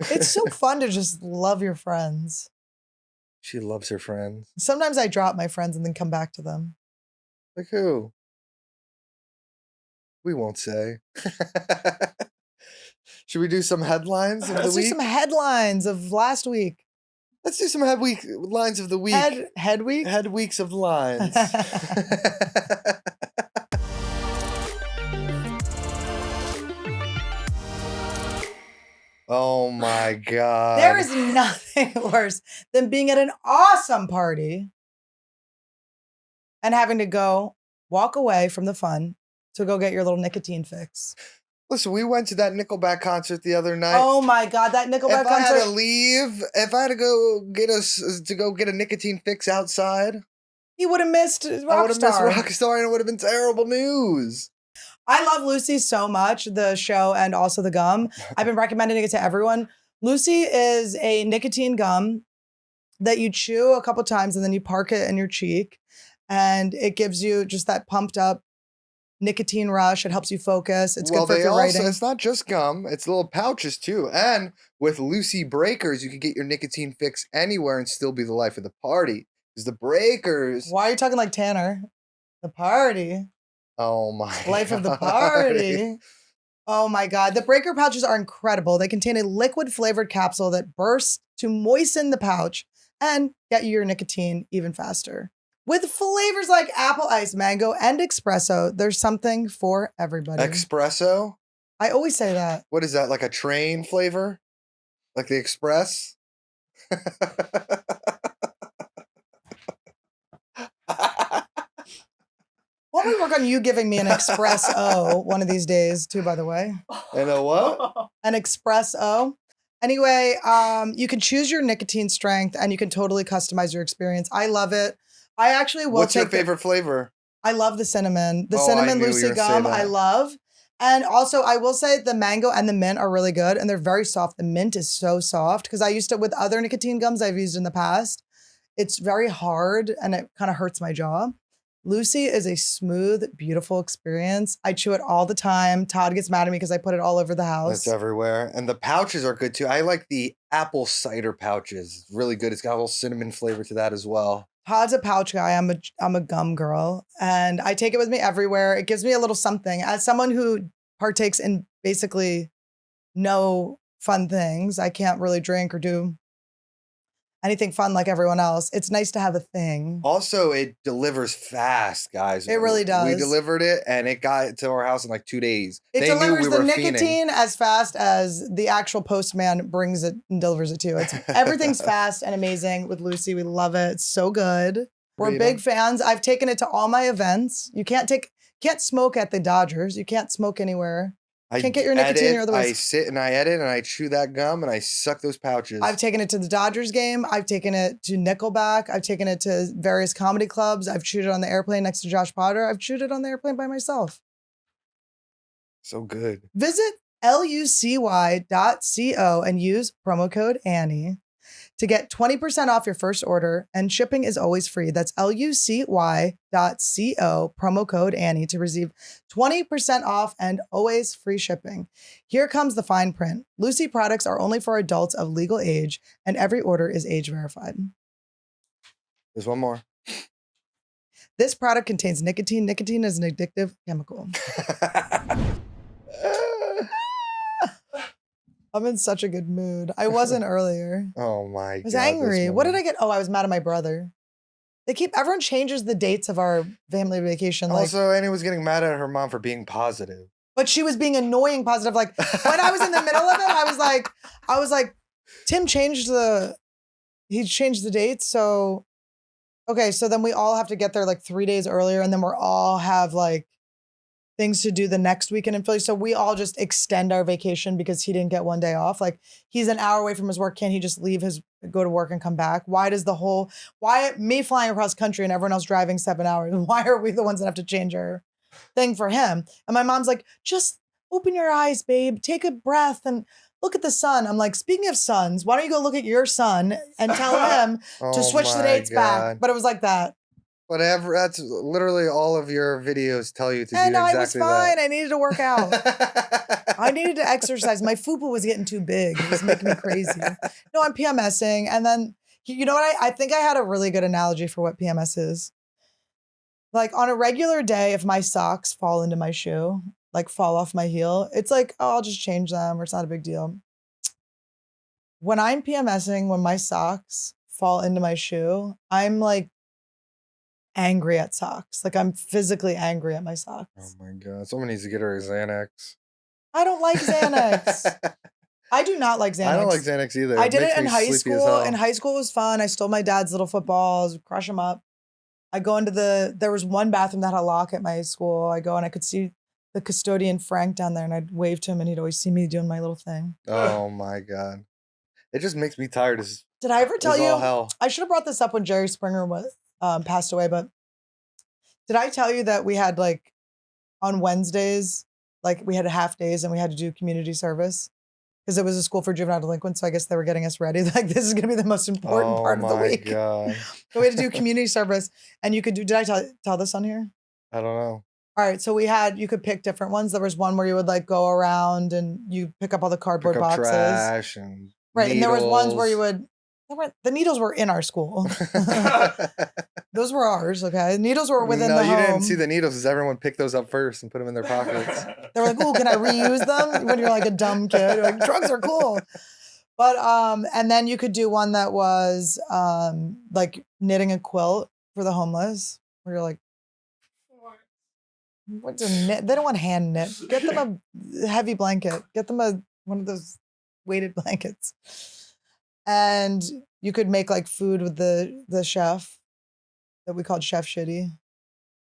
S1: It's so fun to just love your friends.
S2: She loves her friends.
S1: Sometimes I drop my friends and then come back to them.
S2: Like who? We won't say. Should we do some headlines of
S1: Let's
S2: the
S1: do
S2: week?
S1: some headlines of last week.
S2: Let's do some lines of the week.
S1: Head week?
S2: Head weeks of lines. Oh my God.
S1: There is nothing worse than being at an awesome party and having to go walk away from the fun to go get your little nicotine fix.
S2: Listen, we went to that Nickelback concert the other night.
S1: Oh my God, that Nickelback
S2: if I had to
S1: concert.
S2: leave, if I had to go get a nicotine fix outside,
S1: He would have missed
S2: I would
S1: Rockstar.
S2: have missed Rockstar and it would have been terrible news.
S1: I love Lucy so much, the show and also the gum. I've been recommending it to everyone. Lucy is a nicotine gum that you chew a couple times and then you park it in your cheek. And it gives you just that pumped up nicotine rush. It helps you focus. It's
S2: well,
S1: good for
S2: they
S1: if you're
S2: also,
S1: writing.
S2: it's not just gum, it's little pouches too. And with Lucy Breakers, you can get your nicotine fix anywhere and still be the life of the party. Because the Breakers,
S1: Why are you talking like Tanner? The party.
S2: oh my
S1: Life of the
S2: God.
S1: party. Oh my God. The breaker pouches are incredible. They contain a liquid flavored capsule that bursts to moisten the pouch and get you your nicotine even faster. With flavors like apple ice, mango, and espresso, there's something for everybody.
S2: Espresso?
S1: I always say that.
S2: What is that, like a train flavor? Like the Express?
S1: Why don't we work on you giving me an espresso one of these days, too, by the way?
S2: And a what?
S1: An espresso. Anyway, you can choose your nicotine strength and you can totally customize your experience. I love it. I actually will
S2: What's your
S1: take the-
S2: favorite flavor?
S1: I love the cinnamon. The
S2: Oh, I
S1: cinnamon
S2: knew you were
S1: Lucy
S2: gonna say
S1: gum,
S2: that.
S1: I love. And also, I will say the mango and the mint are really good and they're very soft. The mint is so soft because I used to, with other nicotine gums I've used in the past, it's very hard and it kind of hurts my jaw. Lucy is a smooth, beautiful experience. I chew it all the time. Todd gets mad at me because I put it all over the house.
S2: That's everywhere. And the pouches are good too. I like the apple cider pouches. It's really good. It's got a little cinnamon flavor to that as well.
S1: Todd's a pouch guy. I'm a gum girl, and I take it with me everywhere. It gives me a little something. As someone who partakes in basically no fun things, I can't really drink or do anything fun like everyone else. It's nice to have a thing.
S2: Also, it delivers fast, guys.
S1: It really
S2: We
S1: does.
S2: delivered it and it got to our house in like 2 days.
S1: It
S2: They knew
S1: delivers
S2: we
S1: the
S2: were
S1: nicotine
S2: fiending.
S1: as fast as the actual postman brings it and delivers it to you. It's everything's fast and amazing with Lucy. We love it. It's so good. We're
S2: Rate
S1: big
S2: 'em.
S1: fans. I've taken it to all my events. You can't smoke at the Dodgers. You can't smoke anywhere. Can't get your nicotine your other
S2: I
S1: ways.
S2: sit and I edit and I chew that gum and I suck those pouches.
S1: I've taken it to the Dodgers game. I've taken it to Nickelback. I've taken it to various comedy clubs. I've chewed it on the airplane next to Josh Potter. I've chewed it on the airplane by myself.
S2: So good.
S1: Visit lucy.co and use promo code Annie to get 20% off your first order, and shipping is always free. That's lucy.co, promo code Annie, to receive 20% off and always free shipping. Here comes the fine print. Lucy products are only for adults of legal age, and every order is age verified.
S2: There's one more.
S1: This product contains nicotine. Nicotine is an addictive chemical. I'm in such a good mood. I wasn't earlier.
S2: Oh my God.
S1: I was angry. What did I get? Oh, I was mad at my brother. Everyone changes the dates of our family vacation. Like,
S2: Also, Annie was getting mad at her mom for being positive.
S1: but she was being annoying positive. Like when I was in the middle of it, I was like, Tim changed the dates. So, okay. So then we all have to get there like 3 days earlier. And then we're all have like things to do the next weekend in Philly. So we all just extend our vacation because he didn't get one day off. Like he's an hour away from his work. Can't he just go to work and come back? Why me flying across country and everyone else driving 7 hours? Why are we the ones that have to change our thing for him? And my mom's like, just open your eyes, babe. Take a breath and look at the sun. I'm like, speaking of suns, why don't you go look at your son and tell him to switch the
S2: my
S1: dates back?
S2: God.
S1: But it was like that.
S2: Whatever. That's literally all of your videos tell you to
S1: And
S2: do
S1: I
S2: exactly
S1: was fine.
S2: that.
S1: I needed to work out. I needed to exercise. My fupa was getting too big. It was making me crazy. No, I'm PMSing. And then, you know what? I think I had a really good analogy for what PMS is. Like on a regular day, if my socks fall into my shoe, like fall off my heel, it's like, oh, I'll just change them or it's not a big deal. When I'm PMSing, when my socks fall into my shoe, I'm like angry at socks. Like I'm physically angry at my socks.
S2: Oh my God. Someone needs to get her a Xanax.
S1: I don't like Xanax. I do not like Xanax.
S2: I don't like Xanax either.
S1: I did
S2: makes
S1: it in
S2: me
S1: high
S2: sleepy as
S1: school.
S2: hell.
S1: In high school it was fun. I stole my dad's little footballs, crush them up. I go into there was one bathroom that had a lock at my school. I go and I could see the custodian Frank down there and I'd wave to him and he'd always see me doing my little thing.
S2: Oh my God. It just makes me tired.
S1: Did I ever tell
S2: It's
S1: you?
S2: all hell.
S1: I should have brought this up when Jerry Springer passed away, but did I tell you that we had like on Wednesdays, like we had half days and we had to do community service? Because it was a school for juvenile delinquents, so I guess they were getting us ready. Like this is going to be the most important part of the week.
S2: God.
S1: So we had to do community service, and you could do. Did I tell this on here?
S2: I don't know.
S1: All right, so you could pick different ones. There was one where you would like go around and you pick up all the cardboard
S2: Pick up
S1: boxes.
S2: trash and
S1: Right, and there was ones where
S2: needles.
S1: you would. The needles were in our school. Those were ours, okay? Needles were within the
S2: No, you
S1: home.
S2: didn't see the needles because everyone picked those up first and put them in their pockets.
S1: They were like, "Oh, can I reuse them?" When you're like a dumb kid, you're like drugs are cool. But and then you could do one that was like knitting a quilt for the homeless, where you're like, what to knit? They don't want hand knit. Get them a heavy blanket. Get them one of those weighted blankets. And you could make like food with the chef that we called Chef Shitty.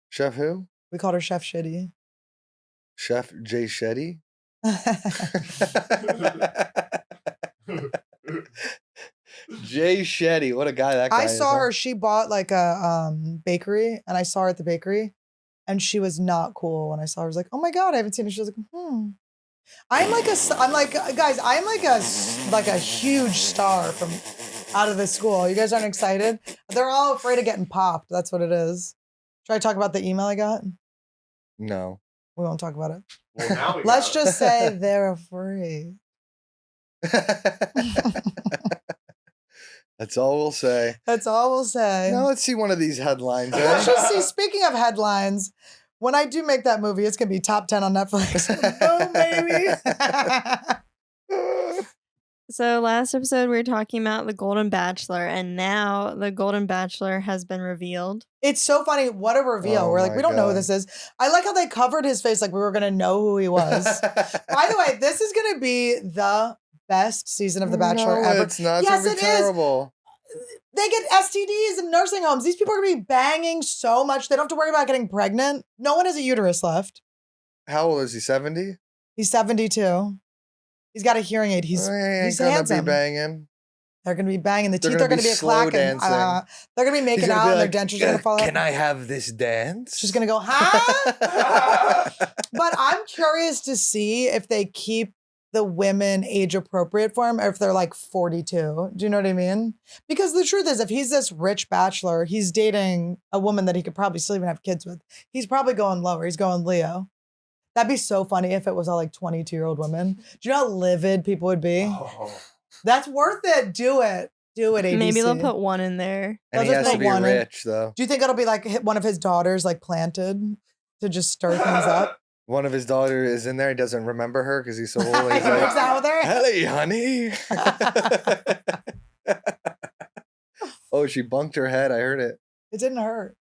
S2: Chef who?
S1: We called her Chef Shitty.
S2: Chef Jay Shetty? Jay Shetty, what a guy that guy
S1: I
S2: is.
S1: saw her. She bought like a bakery, and I saw her at the bakery, and she was not cool. When I saw her, I was like, "Oh my god, I haven't seen her." She was like, I'm like guys, I'm like a huge star from out of this school. You guys aren't excited? They're all afraid of getting popped. That's what it is. Should I talk about the email I got?
S2: No.
S1: We won't talk about it.
S3: Well, now we
S1: Let's
S3: got it.
S1: just say they're afraid.
S2: That's all we'll say.
S1: That's all we'll say.
S2: Now let's see one of these headlines.
S1: Let's
S2: Eh?
S1: just see. Speaking of headlines, when I do make that movie, it's gonna be top 10 on Netflix. Boom, baby.
S5: So last episode we were talking about the Golden Bachelor, and now the Golden Bachelor has been revealed.
S1: It's so funny. What a reveal.
S2: Oh
S1: We're like,
S2: my
S1: we don't know who
S2: God.
S1: this is. I like how they covered his face like we were gonna know who he was. By the way, this is gonna be the best season of The Bachelor
S2: No,
S1: ever.
S2: it's not.
S1: Yes,
S2: It's
S1: it
S2: gonna
S1: is.
S2: be terrible.
S1: They get STDs in nursing homes. These people are gonna be banging so much. They don't have to worry about getting pregnant. No one has a uterus left.
S2: How old is he? 70?
S1: He's 72. He's got a hearing aid. He's
S2: ain't gonna
S1: handsome.
S2: be banging.
S1: They're gonna be banging. The
S2: They're
S1: teeth
S2: gonna
S1: are gonna
S2: be
S1: be a
S2: slow
S1: clacking.
S2: dancing.
S1: They're gonna be making out, and their dentures are gonna fall out.
S2: Can I have this dance?
S1: She's gonna go, huh? But I'm curious to see if they keep the women age appropriate for him, or if they're like 42. Do you know what I mean? Because the truth is, if he's this rich bachelor, he's dating a woman that he could probably still even have kids with. He's probably going lower. He's going Leo. That'd be so funny if it was all like 22-year-old women. Do you know how livid people would be?
S3: Oh.
S1: That's worth it. Do it. Do it, ABC.
S5: Maybe they'll put one in there.
S2: and he
S1: They'll
S2: has
S1: just
S2: to
S1: put
S2: be
S1: one in.
S2: rich, though.
S1: Do you think it'll be like one of his daughters like planted to just stir things up?
S2: One of his daughters is in there. He doesn't remember her because he's so old.
S1: He
S2: He's
S1: moves
S2: like,
S1: out with her.
S2: "Hello, honey." Oh, she bunked her head. I heard it.
S1: It didn't hurt.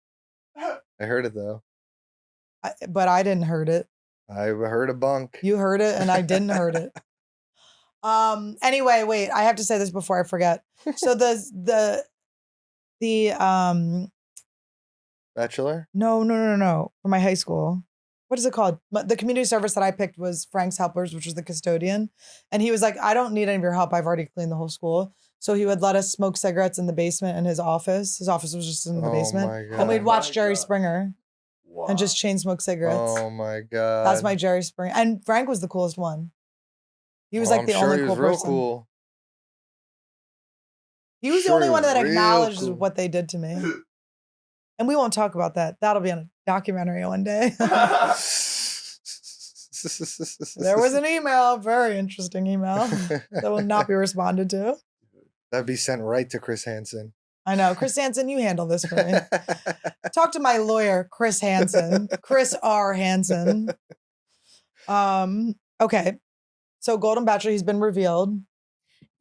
S2: I heard it, though.
S1: But I didn't hurt it.
S2: I heard a bunk.
S1: You heard it and I didn't hurt it. Anyway, wait, I have to say this before I forget. So the
S2: Bachelor?
S1: no, for my high school. What is it called? The community service that I picked was Frank's Helpers, which was the custodian. And he was like, I don't need any of your help. I've already cleaned the whole school. So he would let us smoke cigarettes in the basement in his office. His office was just in the
S2: Oh
S1: basement.
S2: my
S1: And we'd
S2: God.
S1: watch
S3: My
S1: Jerry
S3: God.
S1: Springer
S3: Wow.
S1: and just chain smoke cigarettes.
S2: Oh my God.
S1: That's my Jerry Springer. And Frank was the coolest one. He was
S2: Oh,
S1: like
S2: I'm
S1: the
S2: sure
S1: only
S2: he
S1: cool
S2: was real
S1: person.
S2: cool.
S1: He was
S2: Sure,
S1: the only
S2: he
S1: one
S2: was
S1: that
S2: real
S1: acknowledged
S2: cool.
S1: what they did to me. And we won't talk about that. That'll be on a documentary one day. There was an email, very interesting email, that will not be responded to.
S2: That'd be sent right to Chris Hansen.
S1: I know. Chris Hansen, you handle this for me. Talk to my lawyer, Chris Hansen. Chris R. Hansen. Okay. So Golden Bachelor, he's been revealed.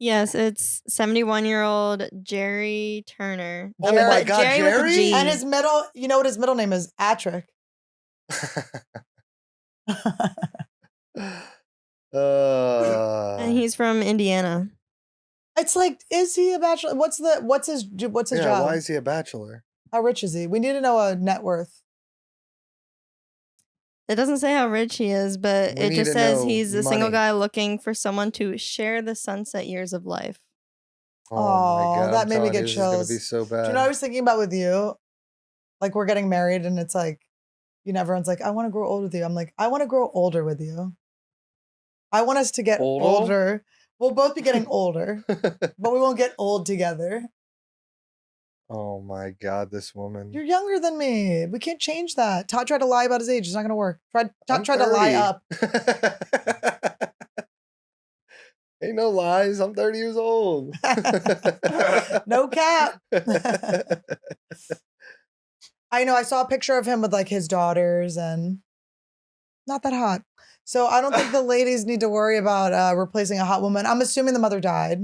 S5: Yes, it's 71-year-old Jerry Turner.
S2: Oh my God,
S5: Jerry with a
S2: Jerry?
S5: G.
S1: And his middle, you know what his middle name is? Atrick.
S5: And he's from Indiana.
S1: It's like, is he a bachelor? What's his
S2: yeah,
S1: job?
S2: why is he a bachelor?
S1: How rich is he? We need to know a net worth.
S5: It doesn't say how rich he is, but
S2: We
S5: it
S2: need
S5: just
S2: to
S5: says
S2: know
S5: he's a single
S2: money.
S5: guy looking for someone to share the sunset years of life.
S2: Oh
S1: Aw,
S2: my God.
S1: that
S2: I'm
S1: made me
S2: telling
S1: get
S2: you, this is gonna
S1: chills.
S2: be so bad.
S1: Do you know what I was thinking about with you? Like, we're getting married and it's like, everyone's like, I want to grow old with you. I'm like, I want to grow older with you. I want us to get
S2: Older?
S1: older. We'll both be getting older, but we won't get old together.
S2: Oh my God, this woman.
S1: You're younger than me. We can't change that. Todd tried to lie about his age. It's not going to work. Todd
S2: I'm
S1: tried to lie
S2: 30.
S1: up.
S2: Ain't no lies. I'm 30 years old.
S1: No cap. I know. I saw a picture of him with like his daughters and not that hot. So I don't think the ladies need to worry about replacing a hot woman. I'm assuming the mother died.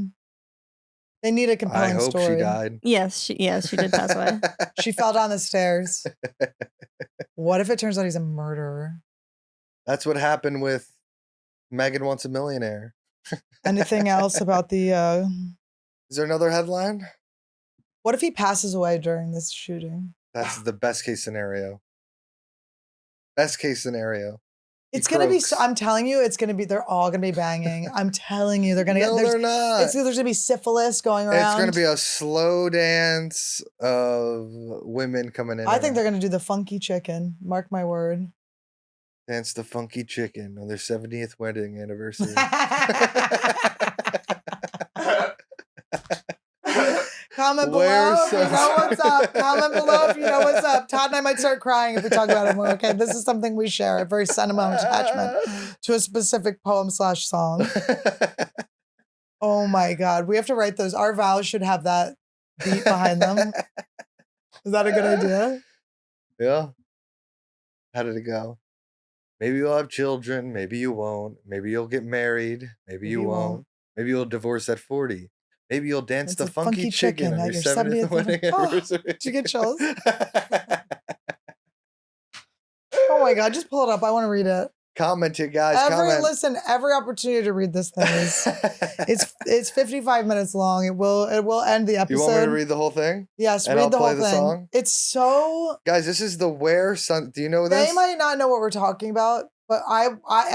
S1: They need a
S2: I
S1: compelling
S2: hope
S1: story.
S2: she died.
S5: Yes, she did pass away.
S1: She fell down the stairs. What if it turns out he's a murderer?
S2: That's what happened with Megan Wants a Millionaire.
S1: Anything else about the
S2: Is there another headline?
S1: what if he passes away during this shooting?
S2: That's the best case scenario. Best case scenario. He
S1: It's gonna be.
S2: croaks.
S1: I'm telling you, it's gonna be. They're all gonna be banging. I'm telling you, they're gonna
S2: No,
S1: get.
S2: they're not.
S1: There's gonna be syphilis going around.
S2: It's gonna be a slow dance of women coming in.
S1: I think they're gonna do the funky chicken. Mark my word.
S2: dance the funky chicken on their 70th wedding anniversary.
S1: Comment below
S2: Where's
S1: if you know what's up. Comment below if you know what's up. Todd and I might start crying if we talk about it more. Okay, this is something we share, a very sentimental attachment to a specific poem/song. Oh my God, we have to write those. Our vows should have that beat behind them. Is that a good idea?
S2: Yeah. How did it go? Maybe you'll have children. Maybe you won't. Maybe you'll get married. Maybe you won't. Maybe you'll divorce at 40. Maybe you'll dance
S1: It's
S2: the
S1: a
S2: funky chicken on
S1: at
S2: your 70th wedding anniversary.
S1: Did you get chills? Oh my God, just pull it up. I want to read it.
S2: Comment it, guys. Comment.
S1: Listen, every opportunity to read this thing is it's 55 minutes long. It will end the episode.
S2: You want me to read the whole thing?
S1: Yes,
S2: and
S1: read
S2: I'll
S1: the
S2: play
S1: whole
S2: the
S1: thing.
S2: song?
S1: It's so
S2: Guys, this is the Where Sun. Do you know this?
S1: they might not know what we're talking about, but I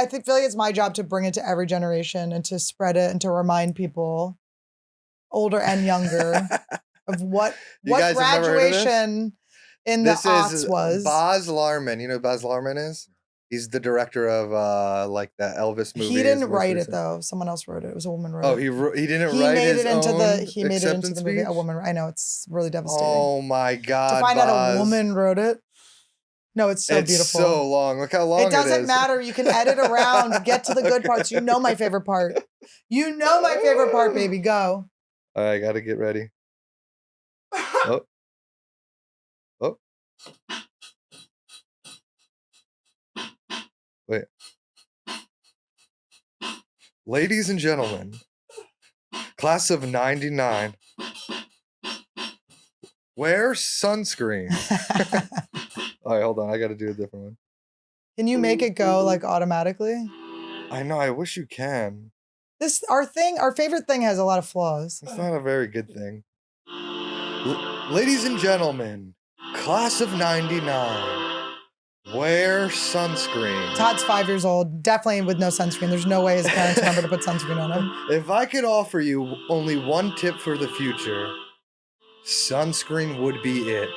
S1: feel like it's my job to bring it to every generation and to spread it and to remind people, older and younger, of what
S2: You guys have never heard of this?
S1: graduation in the
S2: This
S1: aughts
S2: is
S1: was.
S2: Baz Luhrmann. You know who Baz Luhrmann is? He's the director of like the Elvis movie.
S1: He didn't write it though. Someone else wrote it. It was a woman wrote
S2: Oh,
S1: it.
S2: he didn't
S1: He
S2: write
S1: made
S2: his
S1: it into
S2: own
S1: the movie. A
S2: speech?
S1: woman. I know it's really devastating.
S2: Oh my God!
S1: To find out
S2: Baz.
S1: a woman wrote it. No, it's so
S2: It's
S1: beautiful.
S2: so long. Look how long
S1: It doesn't
S2: is.
S1: matter. You can edit around. Get to the good parts. You know my favorite part. You know my favorite part, baby. Go.
S2: All right, I gotta get ready. Oh. Oh. Wait. Ladies and gentlemen, class of 99, wear sunscreen. All right, hold on. I got to do a different one.
S1: Can you make it go like automatically?
S2: I know. I wish you can.
S1: Our favorite thing has a lot of flaws.
S2: It's not a very good thing. Ladies and gentlemen, class of 99, wear sunscreen.
S1: Todd's 5 years old, definitely with no sunscreen. There's no way his parents remember to put sunscreen on him.
S2: If I could offer you only one tip for the future, sunscreen would be it.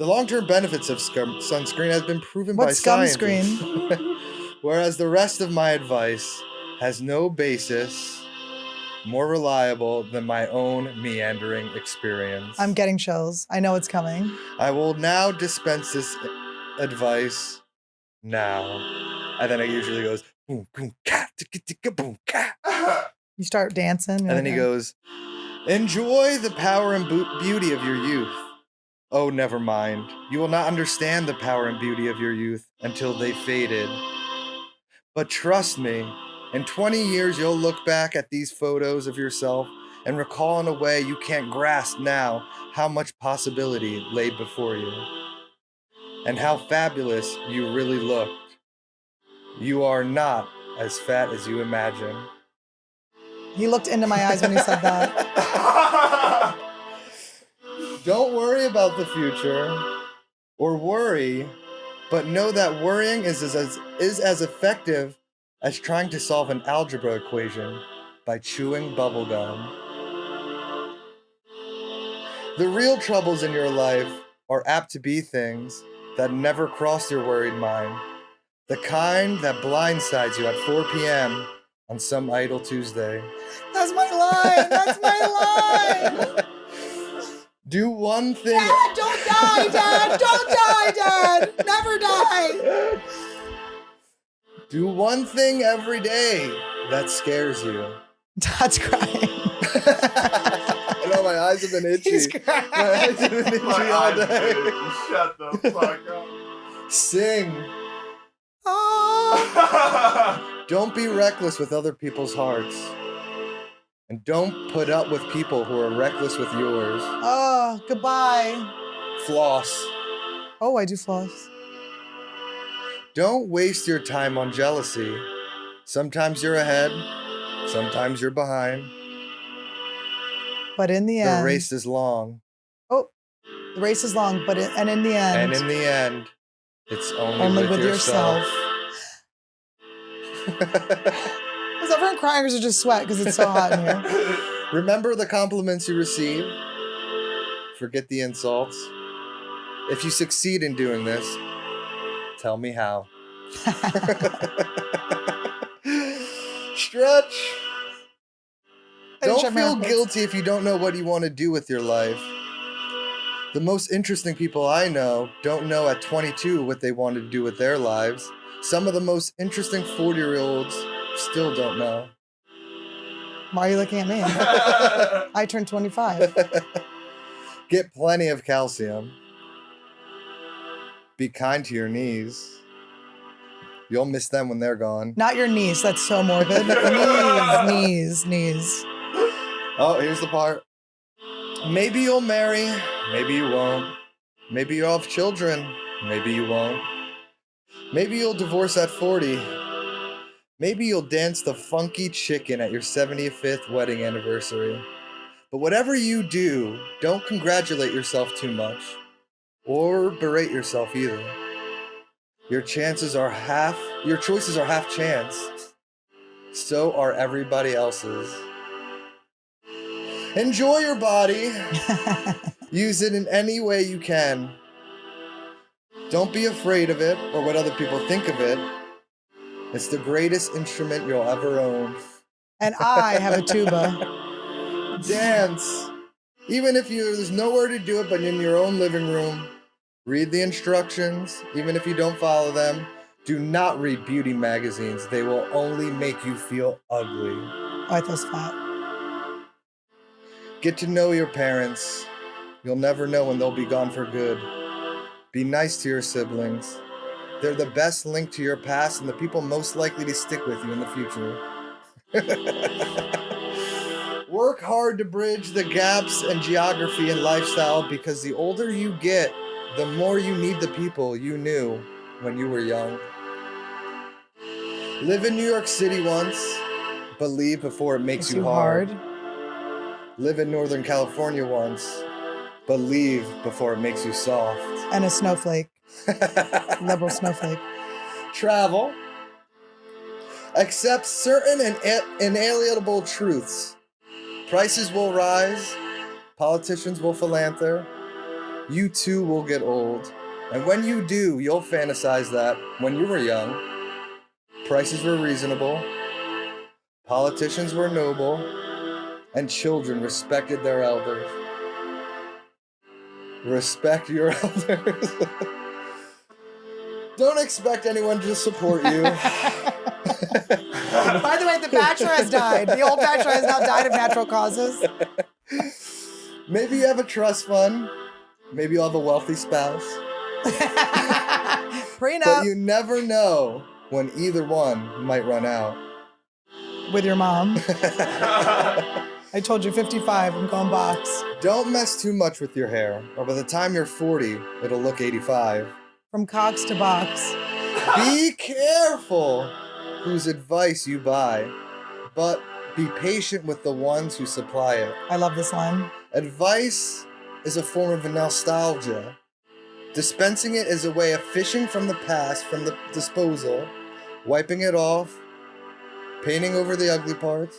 S2: The long-term benefits of sunscreen has been proven by
S1: What's
S2: scientists. Whereas the rest of my advice has no basis more reliable than my own meandering experience.
S1: I'm getting chills. I know it's coming.
S2: I will now dispense this advice now. And then it usually goes, boom, boom, cat, boom, cat.
S1: You start dancing.
S2: And then he goes, enjoy the power and beauty of your youth. Oh, never mind. You will not understand the power and beauty of your youth until they faded. But trust me, in 20 years, you'll look back at these photos of yourself and recall in a way you can't grasp now how much possibility lay before you. And how fabulous you really looked. You are not as fat as you imagine.
S1: He looked into my eyes when he said that.
S2: Don't worry about the future, or worry, but know that worrying is as effective as trying to solve an algebra equation by chewing bubblegum. The real troubles in your life are apt to be things that never cross your worried mind, the kind that blindsides you at 4 p.m. on some idle Tuesday.
S1: That's my line. That's my line.
S2: Do one thing.
S1: Dad, don't die, Dad! Don't die, Dad! Never die!
S2: Do one thing every day that scares you.
S1: Dad's crying.
S2: I know my eyes have been itchy.
S1: He's crying.
S2: My eyes have been itchy
S3: My
S2: all
S3: eyes
S2: day.
S3: did. Shut the fuck up.
S2: Sing.
S1: Oh.
S2: Don't be reckless with other people's hearts. And don't put up with people who are reckless with yours.
S1: Oh, goodbye.
S2: Floss.
S1: Oh, I do floss.
S2: Don't waste your time on jealousy. Sometimes you're ahead, sometimes you're behind.
S1: But in the end,
S2: The race is long.
S1: oh, the race is long, but in the end,
S2: And in the end, it's only with yourself.
S1: Is everyone crying or is it just sweat because it's so hot in here?
S2: Remember the compliments you receive. Forget the insults. If you succeed in doing this, tell me how. Stretch.
S1: I didn't
S2: Don't
S1: check my
S2: feel
S1: records.
S2: guilty if you don't know what you want to do with your life. The most interesting people I know don't know at 22 what they want to do with their lives. Some of the most interesting 40-year-olds still don't know.
S1: Why are you looking at me? I turned 25.
S2: Get plenty of calcium. Be kind to your knees. You'll miss them when they're gone.
S1: Not your knees. That's so morbid. Knees.
S2: Oh, here's the part. Maybe you'll marry, maybe you won't. Maybe you'll have children, maybe you won't. Maybe you'll divorce at 40. Maybe you'll dance the funky chicken at your 75th wedding anniversary. But whatever you do, don't congratulate yourself too much. Or berate yourself either. Your choices are half chance. So are everybody else's. Enjoy your body. Use it in any way you can. Don't be afraid of it or what other people think of it. It's the greatest instrument you'll ever own.
S1: And I have a tuba.
S2: Dance. Even if there's nowhere to do it but in your own living room. Read the instructions, even if you don't follow them. Do not read beauty magazines. They will only make you feel ugly.
S1: Oh, I thought it was fat.
S2: Get to know your parents. You'll never know when they'll be gone for good. Be nice to your siblings. They're the best link to your past and the people most likely to stick with you in the future. Work hard to bridge the gaps in geography and lifestyle because the older you get, the more you need the people you knew when you were young. Live in New York City once, but leave before it makes you hard. Live in Northern California once, but leave before it makes you soft.
S1: And a snowflake. Liberal snowflake.
S2: Travel. Accept certain and inalienable truths. Prices will rise. Politicians will philanthropy. You too will get old. And when you do, you'll fantasize that when you were young, prices were reasonable, politicians were noble, and children respected their elders. Respect your elders. Don't expect anyone to support you.
S1: By the way, the Bachelor has died. The old Bachelor has now died of natural causes.
S2: Maybe you have a trust fund. Maybe you'll have a wealthy spouse.
S1: Prenup.
S2: But you never know when either one might run out.
S1: With your mom. I told you 55, I'm going box.
S2: Don't mess too much with your hair, or by the time you're 40, it'll look 85.
S1: From Cox to box.
S2: Be careful whose advice you buy, but be patient with the ones who supply it.
S1: I love this line.
S2: Advice is a form of nostalgia. Dispensing it is a way of fishing from the past, from the disposal, wiping it off, painting over the ugly parts,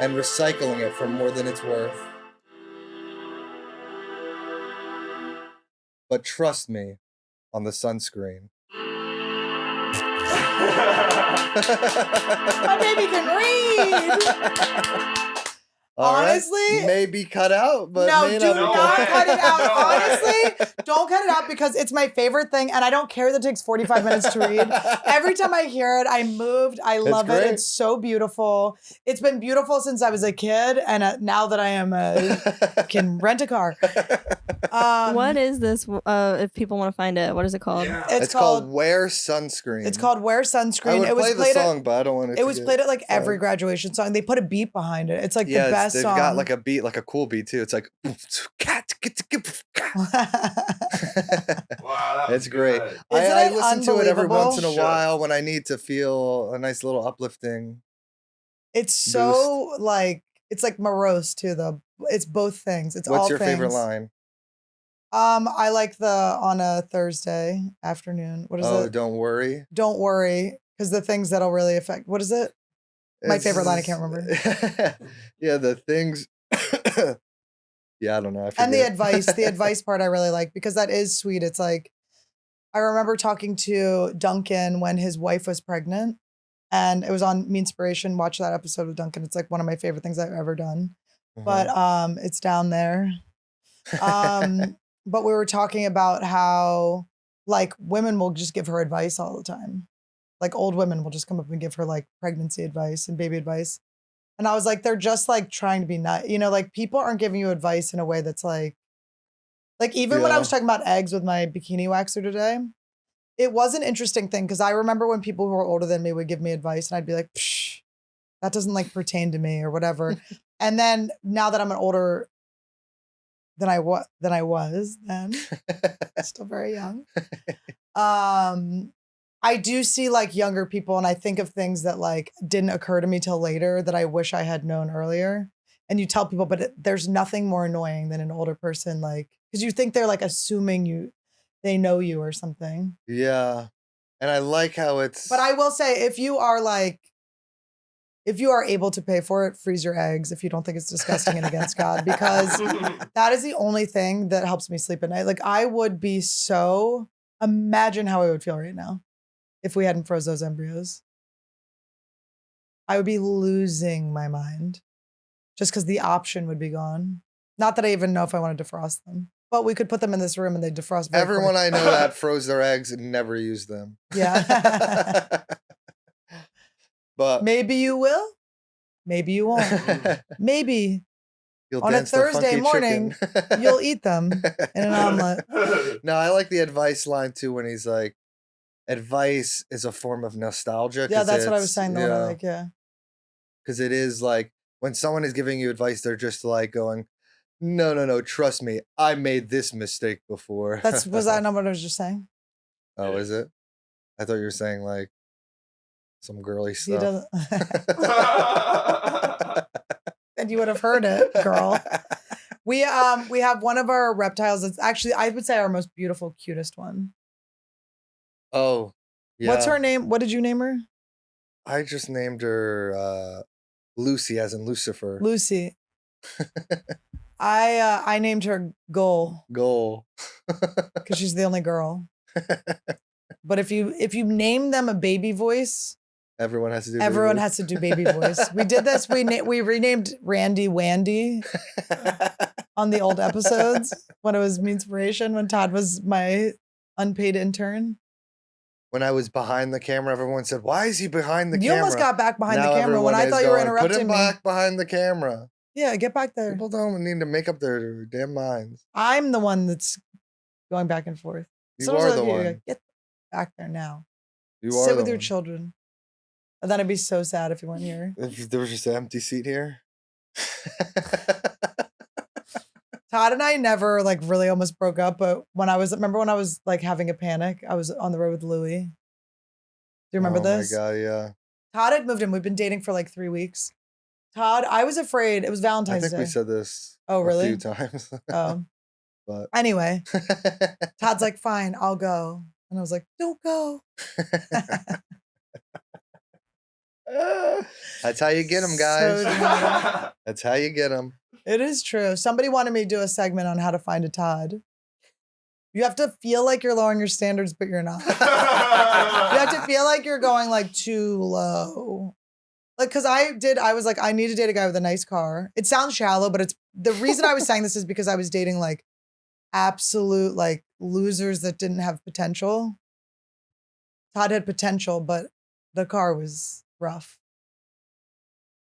S2: and recycling it for more than it's worth. But trust me on the sunscreen.
S1: My baby can read! Honestly,
S2: may be cut out, but
S1: no,
S2: may
S1: do
S2: not be
S1: not
S2: cut
S1: cut it out.
S3: No.
S1: Honestly, don't cut it out because it's my favorite thing, and I don't care that it takes 45 minutes to read. Every time I hear it, I'm moved. I love it.
S2: great.
S1: It's so beautiful. It's been beautiful since I was a kid, and now that I am can rent a car.
S5: What is this? If people want to find it, what is it called?
S3: Yeah.
S1: It's
S2: It's called
S1: called.
S2: Wear Sunscreen.
S1: It's called Wear
S2: I
S1: Sunscreen.
S2: would
S1: It was
S2: play the
S1: played
S2: song,
S1: at.
S2: but I don't want it.
S1: It was
S2: to
S1: played at like every
S2: flagged.
S1: graduation song. They put a beat behind it. It's like the
S2: Yes,
S1: best
S2: they've
S1: song.
S2: got like a beat, like a cool beat too. It's like
S3: Wow, that was
S2: it's great.
S3: good.
S2: I
S1: it
S2: listen to it every once in a
S3: unbelievable?
S2: while when I need to feel a nice little uplifting.
S1: It's so like it's like morose too though. It's both things. It's
S2: What's
S1: all
S2: your
S1: things.
S2: favorite line?
S1: I like the on a Thursday afternoon. What is it?
S2: Don't worry.
S1: Don't worry, because the things that'll really affect. What is it? My favorite line, I can't remember.
S2: Yeah, the things. Yeah, I don't know. I
S1: And the
S2: forget.
S1: advice part I really like because that is sweet. It's like I remember talking to Duncan when his wife was pregnant, and it was on Me Inspiration. Watch that episode with Duncan. It's like one of my favorite things I've ever done.
S2: Mhm.
S1: But it's down there. But we were talking about how like women will just give her advice all the time. Like old women will just come up and give her like pregnancy advice and baby advice. And I was like, they're just like trying to be nice. You know, like people aren't giving you advice in a way that's like even when I
S2: Yeah.
S1: was talking about eggs with my bikini waxer today, it was an interesting thing because I remember when people who were older than me would give me advice and I'd be like, psh, that doesn't like pertain to me or whatever. And then now that I'm an older than I was then, still very young. I do see like younger people and I think of things that like didn't occur to me till later that I wish I had known earlier. And you tell people, but there's nothing more annoying than an older person, like, because you think they're like assuming they know you or something.
S2: Yeah, and I like how it's.
S1: But I will say, if you are able to pay for it, freeze your eggs if you don't think it's disgusting and against God, because that is the only thing that helps me sleep at night. Like I would be so, imagine how I would feel right now if we hadn't froze those embryos. I would be losing my mind just because the option would be gone. Not that I even know if I wanted to defrost them, but we could put them in this room and they defrost very
S2: Everyone
S1: quick.
S2: I know that froze their eggs and never used them.
S1: Yeah.
S2: But
S1: Maybe you will. Maybe you won't. Maybe
S2: you'll
S1: on a
S2: dance the
S1: Thursday
S2: funky
S1: morning,
S2: chicken.
S1: you'll eat them in an omelet.
S2: No, I like the advice line too when he's like, advice is a form of nostalgia.
S1: Yeah,
S2: 'cause
S1: that's what I was
S2: it's-
S1: saying. The one I like, yeah.
S2: Because it is like when someone is giving you advice, they're just like going, no, trust me, I made this mistake before.
S1: Was that not what I was just saying?
S2: Oh, is it? I thought you were saying like some girly
S1: He
S2: stuff.
S1: doesn't. And you would have heard it, girl. We have one of our reptiles that's actually, I would say, our most beautiful, cutest one.
S2: Oh, yeah.
S1: What's her name? What did you name her?
S2: I just named her Lucy, as in Lucifer.
S1: Lucy. I named her Goal
S2: Goal.
S1: because she's the only girl. But if you name them a baby voice,
S2: Everyone has to do.
S1: everyone has to do baby voice. We did this. We renamed Randy Wandy on the old episodes when it was Me Inspiration, when Todd was my unpaid intern.
S2: When I was behind the camera, everyone said, "Why is he behind the
S1: You
S2: camera?"
S1: almost got back behind
S2: Now
S1: the camera when
S2: everyone
S1: I
S2: is
S1: thought you were
S2: going, Put
S1: interrupting
S2: him
S1: me.
S2: back behind the camera.
S1: Yeah, get back there.
S2: People don't need to make up their damn minds.
S1: I'm the one that's going back and forth.
S2: You
S1: Sometimes
S2: are the
S1: I look at you,
S2: one.
S1: get back there now.
S2: You are
S1: Sit
S2: the
S1: with your
S2: one.
S1: children. And then I'd be so sad if you weren't here.
S2: If there was just an empty seat here.
S1: Todd and I never like really almost broke up, but remember when I was like having a panic, I was on the road with Louie. Do you remember this?
S2: Oh my god, yeah.
S1: Todd had moved in. We've been dating for like 3 weeks. Todd, I was afraid. It was
S2: I
S1: Valentine's
S2: think
S1: Day.
S2: we said this
S1: Oh,
S2: a
S1: really?
S2: few times.
S1: Oh.
S2: But
S1: Anyway, Todd's like, fine, I'll go. And I was like, don't go.
S2: That's how you get them,
S1: So
S2: guys.
S1: dramatic.
S2: That's how you get them.
S1: It is true. Somebody wanted me to do a segment on how to find a Todd. You have to feel like you're lowering your standards, but you're not. You have to feel like you're going like too low. Like, cause I was like, I need to date a guy with a nice car. It sounds shallow, but it's the reason I was saying this is because I was dating like absolute like losers that didn't have potential. Todd had potential, but the car was rough.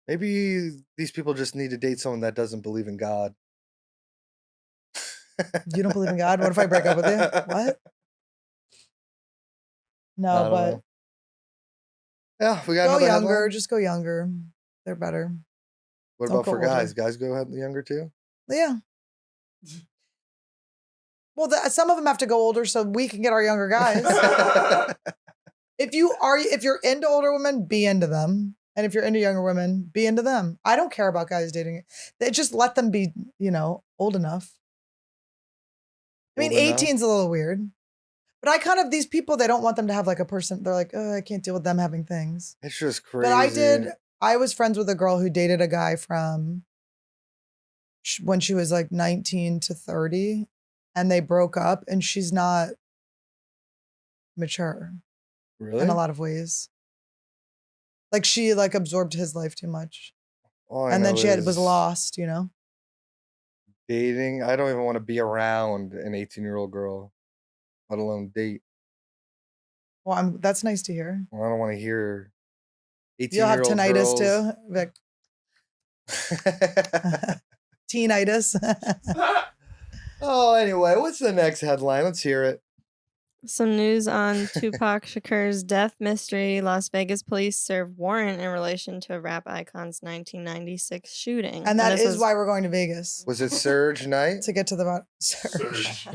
S2: Maybe these people just need to date someone that doesn't believe in God.
S1: You don't believe in God? What if I break up with you? What? No,
S2: I don't
S1: but
S2: know. Yeah, we got
S1: go
S2: another
S1: younger.
S2: headline?
S1: Just go younger. They're better.
S2: What
S1: Don't
S2: about
S1: go
S2: for
S1: older.
S2: guys? Guys go younger too?
S1: Yeah. Well, some of them have to go older so we can get our younger guys. If you're into older women, be into them. And if you're into younger women, be into them. I don't care about guys dating. They just let them be, old enough. I mean,
S2: Old enough?
S1: 18's a little weird. But these people, they don't want them to have like a person. They're like, oh, I can't deal with them having things.
S2: It's just crazy.
S1: But I was friends with a girl who dated a guy from when she was like 19 to 30 and they broke up and she's not mature
S2: Really?
S1: in a lot of ways. Like she like absorbed his life too much.
S2: All I
S1: And then
S2: know
S1: she was
S2: is
S1: lost,
S2: dating. I don't even want to be around an 18-year-old girl, let alone date.
S1: Well, that's nice to hear.
S2: Well, I don't want to hear
S1: You'll have
S2: 18-year-old
S1: tinnitus
S2: girls.
S1: too, Vic. Teenitis.
S2: Oh, anyway, what's the next headline? Let's hear it.
S5: Some news on Tupac Shakur's death mystery. Las Vegas police serve warrant in relation to a rap icon's 1996 shooting.
S1: And that
S5: this
S1: is
S5: was-
S1: why we're going to Vegas.
S2: Was it Surge night?
S1: To get to the bottom.
S3: Surge.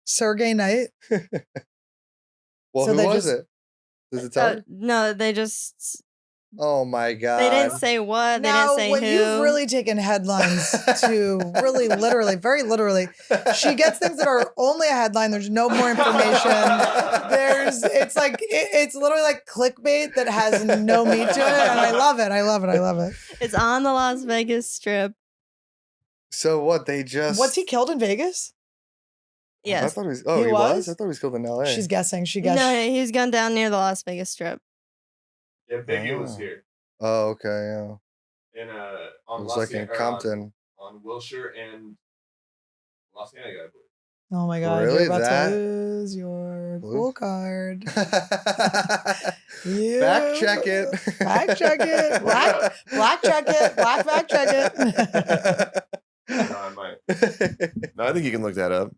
S1: Sergey night.
S2: Well,
S1: So
S2: who
S1: they
S2: was
S1: just-
S2: it? Does it tell you?
S5: No, they just
S2: Oh my God.
S5: they didn't say what. They
S1: Now,
S5: didn't say
S1: when
S5: who.
S1: you've really taken headlines to really literally, very literally, she gets things that are only a headline. There's no more information. It's literally like clickbait that has no meat to it. And I love it. I love it. I love it.
S5: It's on the Las Vegas Strip.
S2: So what? They just.
S1: Was he killed in Vegas?
S2: I
S5: Yes.
S2: thought he was.
S1: He
S2: He was?
S1: was?
S2: I thought he was killed in LA.
S1: She's guessing. She guessed.
S5: No, he's gone down near the Las Vegas Strip.
S3: Yeah, Biggie was
S2: Oh.
S3: here.
S2: Oh, okay. Yeah.
S3: In
S2: It
S3: on
S2: was
S3: Los
S2: like in
S3: An- or
S2: Compton.
S3: on Wilshire and Los Angeles, I believe.
S1: Oh my God.
S2: Really?
S1: You're about
S2: That?
S1: to lose your
S2: Blue?
S1: cool card.
S2: Fact check it.
S1: Fact check it. Black check it. Black fact check it.
S3: No, I might.
S4: No, I think you can look that up.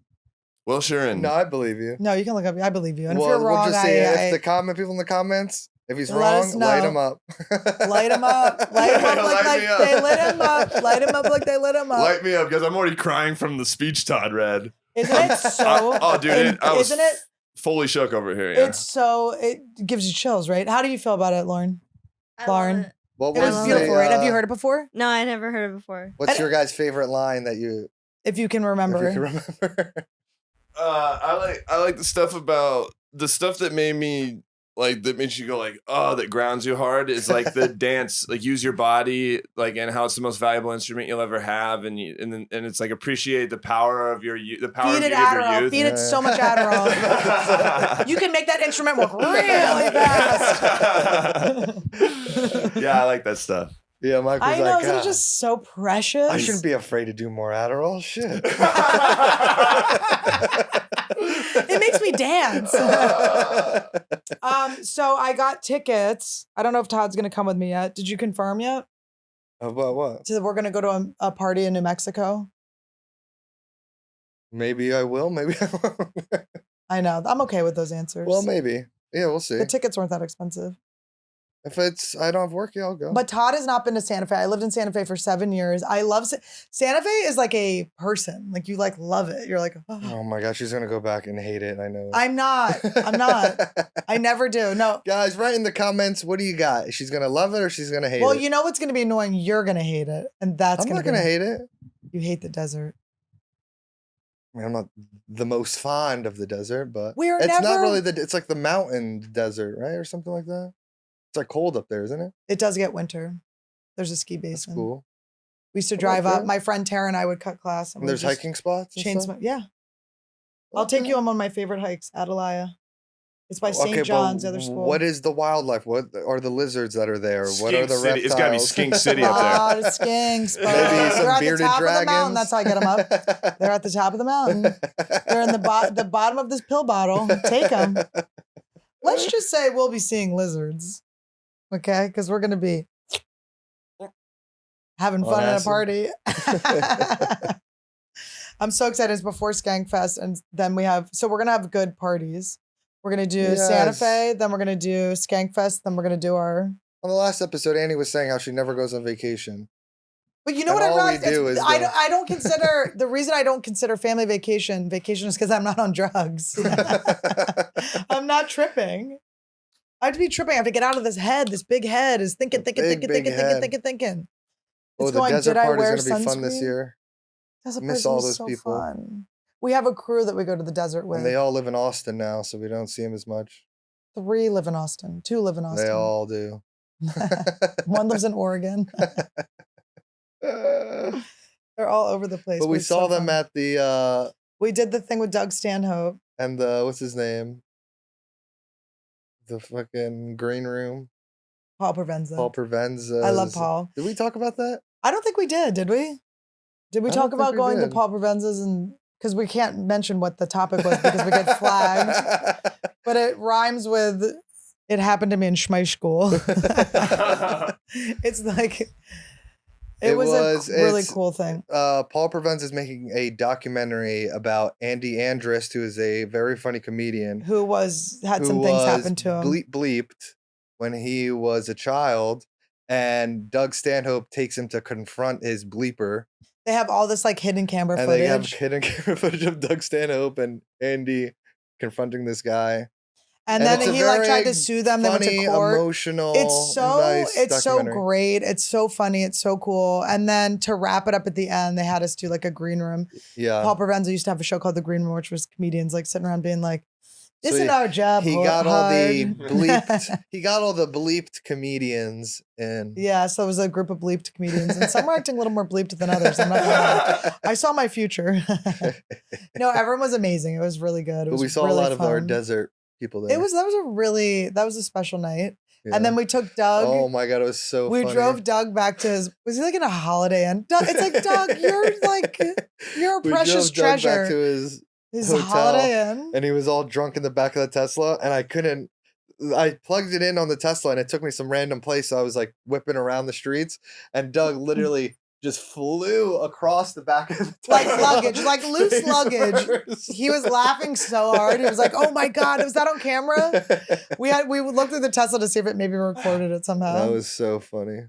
S4: Wilshire and
S2: No, I believe you.
S1: No, you can look up. I believe you. And if
S2: Well,
S1: you're wrong,
S2: we'll just say
S1: I
S2: if the people in the comments, if he's
S1: Let us
S2: wrong, light
S1: know.
S2: him up.
S1: light him up. Light him up
S4: Light
S1: like
S4: me up.
S1: they lit him up. Light him up like they lit him up.
S4: light me up because I'm already crying from the speech Todd read.
S1: Isn't it so?
S4: Oh, dude, I was
S1: isn't it?
S4: fully shook over here. Yeah.
S1: It gives you chills, right? How do you feel about it, Lauren?
S5: I
S1: Lauren.
S5: love it.
S2: What
S1: It
S2: was
S1: was
S5: the,
S1: beautiful, right? Have you heard it before?
S5: No, I never heard it before.
S2: What's your guys' favorite line that you,
S1: If you can
S2: if
S1: remember.
S2: you can remember?
S4: I like the stuff about the stuff that made me like that makes you go like that grounds you hard is like the dance, like use your body, like, and how it's the most valuable instrument you'll ever have, and it's like appreciate the power of the power
S1: Feed
S4: of
S1: it
S4: your
S1: Adderall.
S4: youth.
S1: Feed it so much Adderall. You can make that instrument work really fast.
S4: Yeah, I like that stuff.
S2: Yeah, Mike was
S1: I know,
S2: like,
S1: isn't it
S2: "God,
S1: just so precious?
S2: I shouldn't be afraid to do more Adderall. Shit.
S1: It makes me dance. So I got tickets. I don't know if Todd's gonna come with me yet. Did you confirm yet?
S2: About what?
S1: So we're gonna go to a party in New Mexico.
S2: Maybe I will. Maybe I won't.
S1: I know. I'm okay with those answers.
S2: Well, maybe. Yeah, we'll see.
S1: The tickets weren't that expensive.
S2: If I don't have work, yeah, I'll go.
S1: But Todd has not been to Santa Fe. I lived in Santa Fe for 7 years. I love Santa Fe is like a person. Like you like love it. You're like, oh.
S2: Oh my gosh, she's gonna go back and hate it. I know.
S1: I'm not. I never do. No.
S2: Guys, write in the comments. What do you got? She's gonna love it or she's gonna hate
S1: Well,
S2: it?
S1: you know what's going to be annoying? You're going to hate it. And that's
S2: I'm
S1: going
S2: not
S1: to
S2: gonna hate it.
S1: You hate the desert.
S2: I mean, I'm not the most fond of the desert, but
S1: We're
S2: it's not
S1: never-
S2: really it's like the mountain desert, right, or something like that. It's like cold up there, isn't it?
S1: It does get winter. There's a ski
S2: That's
S1: basin.
S2: cool.
S1: We used to
S2: I like
S1: drive up.
S2: that.
S1: My friend Tara and I would cut class.
S2: And there's hiking spots. And
S1: Chain
S2: stuff?
S1: smoke. Yeah. I'll take
S2: Okay.
S1: you on one of my favorite hikes, Adelia. It's by St. John's, the other school.
S2: What is the wildlife? What are the lizards that are there? What are
S4: Skink
S2: the
S4: City.
S2: reptiles?
S4: It's gotta be Skink City
S1: A
S4: up there.
S1: lot of skinks, bro.
S2: Maybe
S1: They're
S2: some
S1: at the
S2: bearded
S1: top
S2: dragons.
S1: of the mountain. That's how I get them up. They're at the top of the mountain. They're in the bottom of this pill bottle. Take them. Let's just say we'll be seeing lizards, okay? Because we're gonna be having fun at a party. I'm so excited. It's before Skankfest, and then we're gonna have good parties. We're gonna do Santa Fe, then we're gonna do Skankfest, then we're gonna do our.
S2: On the last episode, Annie was saying how she never goes on vacation.
S1: But you know what I realized? I don't consider the reason I don't consider family vacation is because I'm not on drugs. I'm not tripping. I have to be tripping. I have to get out of this head. This big head is thinking.
S2: Oh, the desert party is going to be fun this year. Miss all those people.
S1: Fun. We have a crew that we go to the desert with.
S2: And they all live in Austin now, so we don't see them as much.
S1: 3 live in Austin. 2 live in Austin.
S2: They all do.
S1: 1 lives in Oregon. They're all over the place.
S2: But we saw them at the...
S1: we did the thing with Doug Stanhope.
S2: And what's his name? The fucking green room.
S1: Paul Provenza.
S2: I
S1: love Paul.
S2: Did we talk about that?
S1: I don't think we did we? Did we talk about going to Paul Provenza's and... Because we can't mention what the topic was because we get flagged. But it rhymes with, it happened to me in Schmeisch school. It's like, it was a really cool thing.
S2: Paul Provenza is making a documentary about Andy Andrist, who is a very funny comedian.
S1: Who had some things happen to him.
S2: Bleeped when he was a child. And Doug Stanhope takes him to confront his bleeper.
S1: They have all this like hidden camera footage.
S2: And they have hidden camera footage of Doug Stanhope and Andy confronting this guy.
S1: And then he like tried to sue them.
S2: Funny,
S1: they went to court.
S2: Emotional.
S1: It's so great. It's so funny. It's so cool. And then to wrap it up at the end, they had us do like a green room.
S2: Yeah.
S1: Paul Provenza used to have a show called The Green Room, which was comedians like sitting around being like, "This is our job."
S2: He got all the bleeped. He got all the bleeped comedians in.
S1: Yeah, so it was a group of bleeped comedians, and some were acting a little more bleeped than others. I'm not gonna lie. I saw my future. No, everyone was amazing. It was really good. It was
S2: we saw
S1: really
S2: a lot
S1: fun.
S2: of our desert people there.
S1: That was a special night. Yeah. And then we took Doug.
S2: Oh my God, it was so funny.
S1: We drove Doug back to was he like in a Holiday Inn? It's like, Doug, you're a precious treasure.
S2: Doug back to his hotel,
S1: Holiday Inn.
S2: And he was all drunk in the back of the Tesla, and I plugged it in on the Tesla, and it took me some random place, so I was like whipping around the streets, and Doug literally just flew across the back of the Tesla.
S1: Like luggage, like loose luggage. He was laughing so hard. He was like, "Oh my God, was that on camera?" We looked through the Tesla to see if it maybe recorded it somehow.
S2: That was so funny.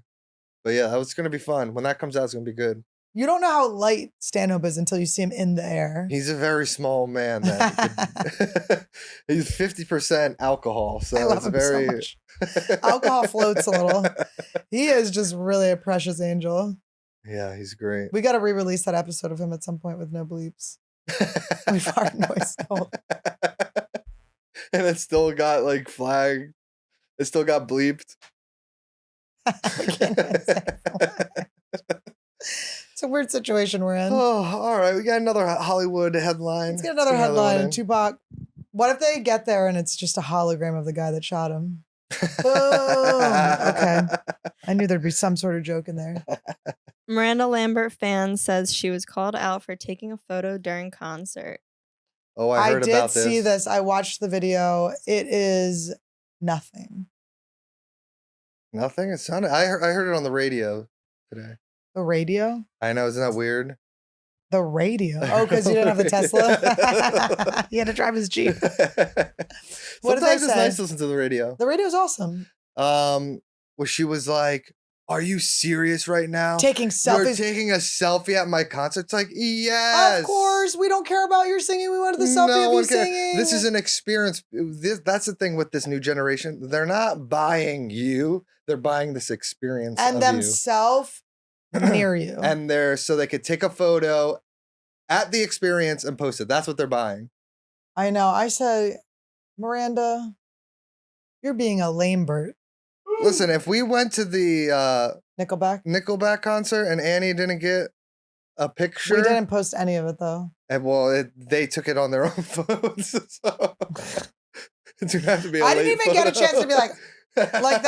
S2: But yeah, that was gonna be fun. When that comes out, it's gonna be good.
S1: You don't know how light Stanhope is until you see him in the air.
S2: He's a very small man. He's 50% alcohol, so
S1: I love
S2: it's
S1: him
S2: very
S1: so much. Alcohol floats a little. He is just really a precious angel.
S2: Yeah, he's great.
S1: We got to re-release that episode of him at some point with no bleeps. We fart noise.
S2: And it still got like flagged. It still got bleeped.
S1: It's a weird situation we're in.
S2: Oh, all right. We got another Hollywood headline.
S1: Let's get another headline. Tupac. What if they get there and it's just a hologram of the guy that shot him? Boom. Okay. I knew there'd be some sort of joke in there.
S5: Miranda Lambert fan says she was called out for taking a photo during concert.
S2: Oh, I heard about this.
S1: I did see this. I watched the video. It is nothing.
S2: Nothing? It sounded. I heard it on the radio today.
S1: The radio?
S2: I know. Isn't that weird?
S1: The radio. Oh, because you didn't have the Tesla? He had to drive his Jeep. What did they say?
S2: Sometimes it's nice to listen to the radio.
S1: The radio's awesome.
S2: Where she was like, "Are you serious right now?
S1: Taking selfies.
S2: You're taking a selfie at my concert." It's like, yes.
S1: Of course. We don't care about your singing. We wanted the selfie of you singing.
S2: This is an experience. That's the thing with this new generation. They're not buying you. They're buying this experience
S1: and
S2: of
S1: themselves near you.
S2: And so they could take a photo at the experience and post it. That's what they're buying.
S1: I know. I say, Miranda, you're being a lamebert.
S2: Listen, if we went to the
S1: Nickelback
S2: concert and Annie didn't get a picture.
S1: We didn't post any of it though.
S2: And they took it on their own phones. So It would have to be a
S1: I didn't
S2: late
S1: even get a
S2: photo.
S1: chance to be like they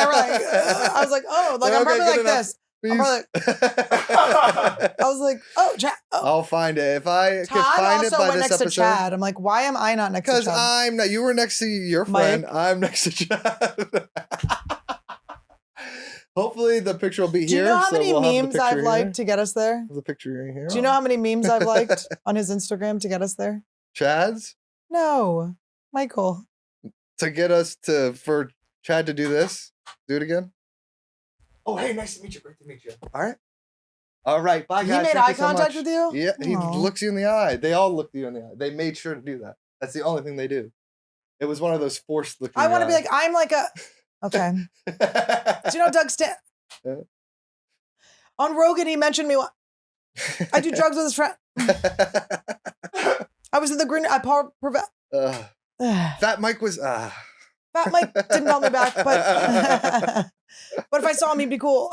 S1: were like, I was like, oh, like
S2: They're
S1: I'm
S2: okay,
S1: probably
S2: good
S1: like
S2: enough.
S1: this. I'm probably I was like, oh, Chad. Oh.
S2: I'll find it. If I can
S1: Todd
S2: find it
S1: also
S2: by
S1: went
S2: this
S1: next
S2: episode.
S1: to Chad. I'm like, why am I not next to
S2: Because
S1: Chad?
S2: I'm not. You were next to your
S1: Mike?
S2: friend. I'm next to Chad. Hopefully the picture will be
S1: Do you
S2: here.
S1: know how
S2: so
S1: many
S2: we'll have the
S1: memes I've
S2: picture
S1: liked
S2: here.
S1: to get us there?
S2: The picture right here.
S1: Do you know how many memes I've liked on his Instagram to get us there?
S2: Chad's
S1: No, Michael.
S2: to get us for Chad to do this. Do it again. Oh, hey, nice to meet you. Great to meet you. All right. All right. Bye,
S1: He
S2: guys.
S1: made
S2: Thank
S1: eye
S2: you so
S1: contact
S2: much.
S1: with you?
S2: Yeah, he
S1: Aw.
S2: looks you in the eye. They all look you in the eye. They made sure to do that. That's the only thing they do. It was one of those forced looking.
S1: I want to be like, I'm like a. Okay.
S2: like.
S1: Do you know Doug Stan?
S2: Yeah.
S1: On Rogan, he mentioned me. I do drugs with his friend. I was in the green.
S2: Fat Mike was.
S1: Fat Mike didn't call me back, but but if I saw him, he'd be cool.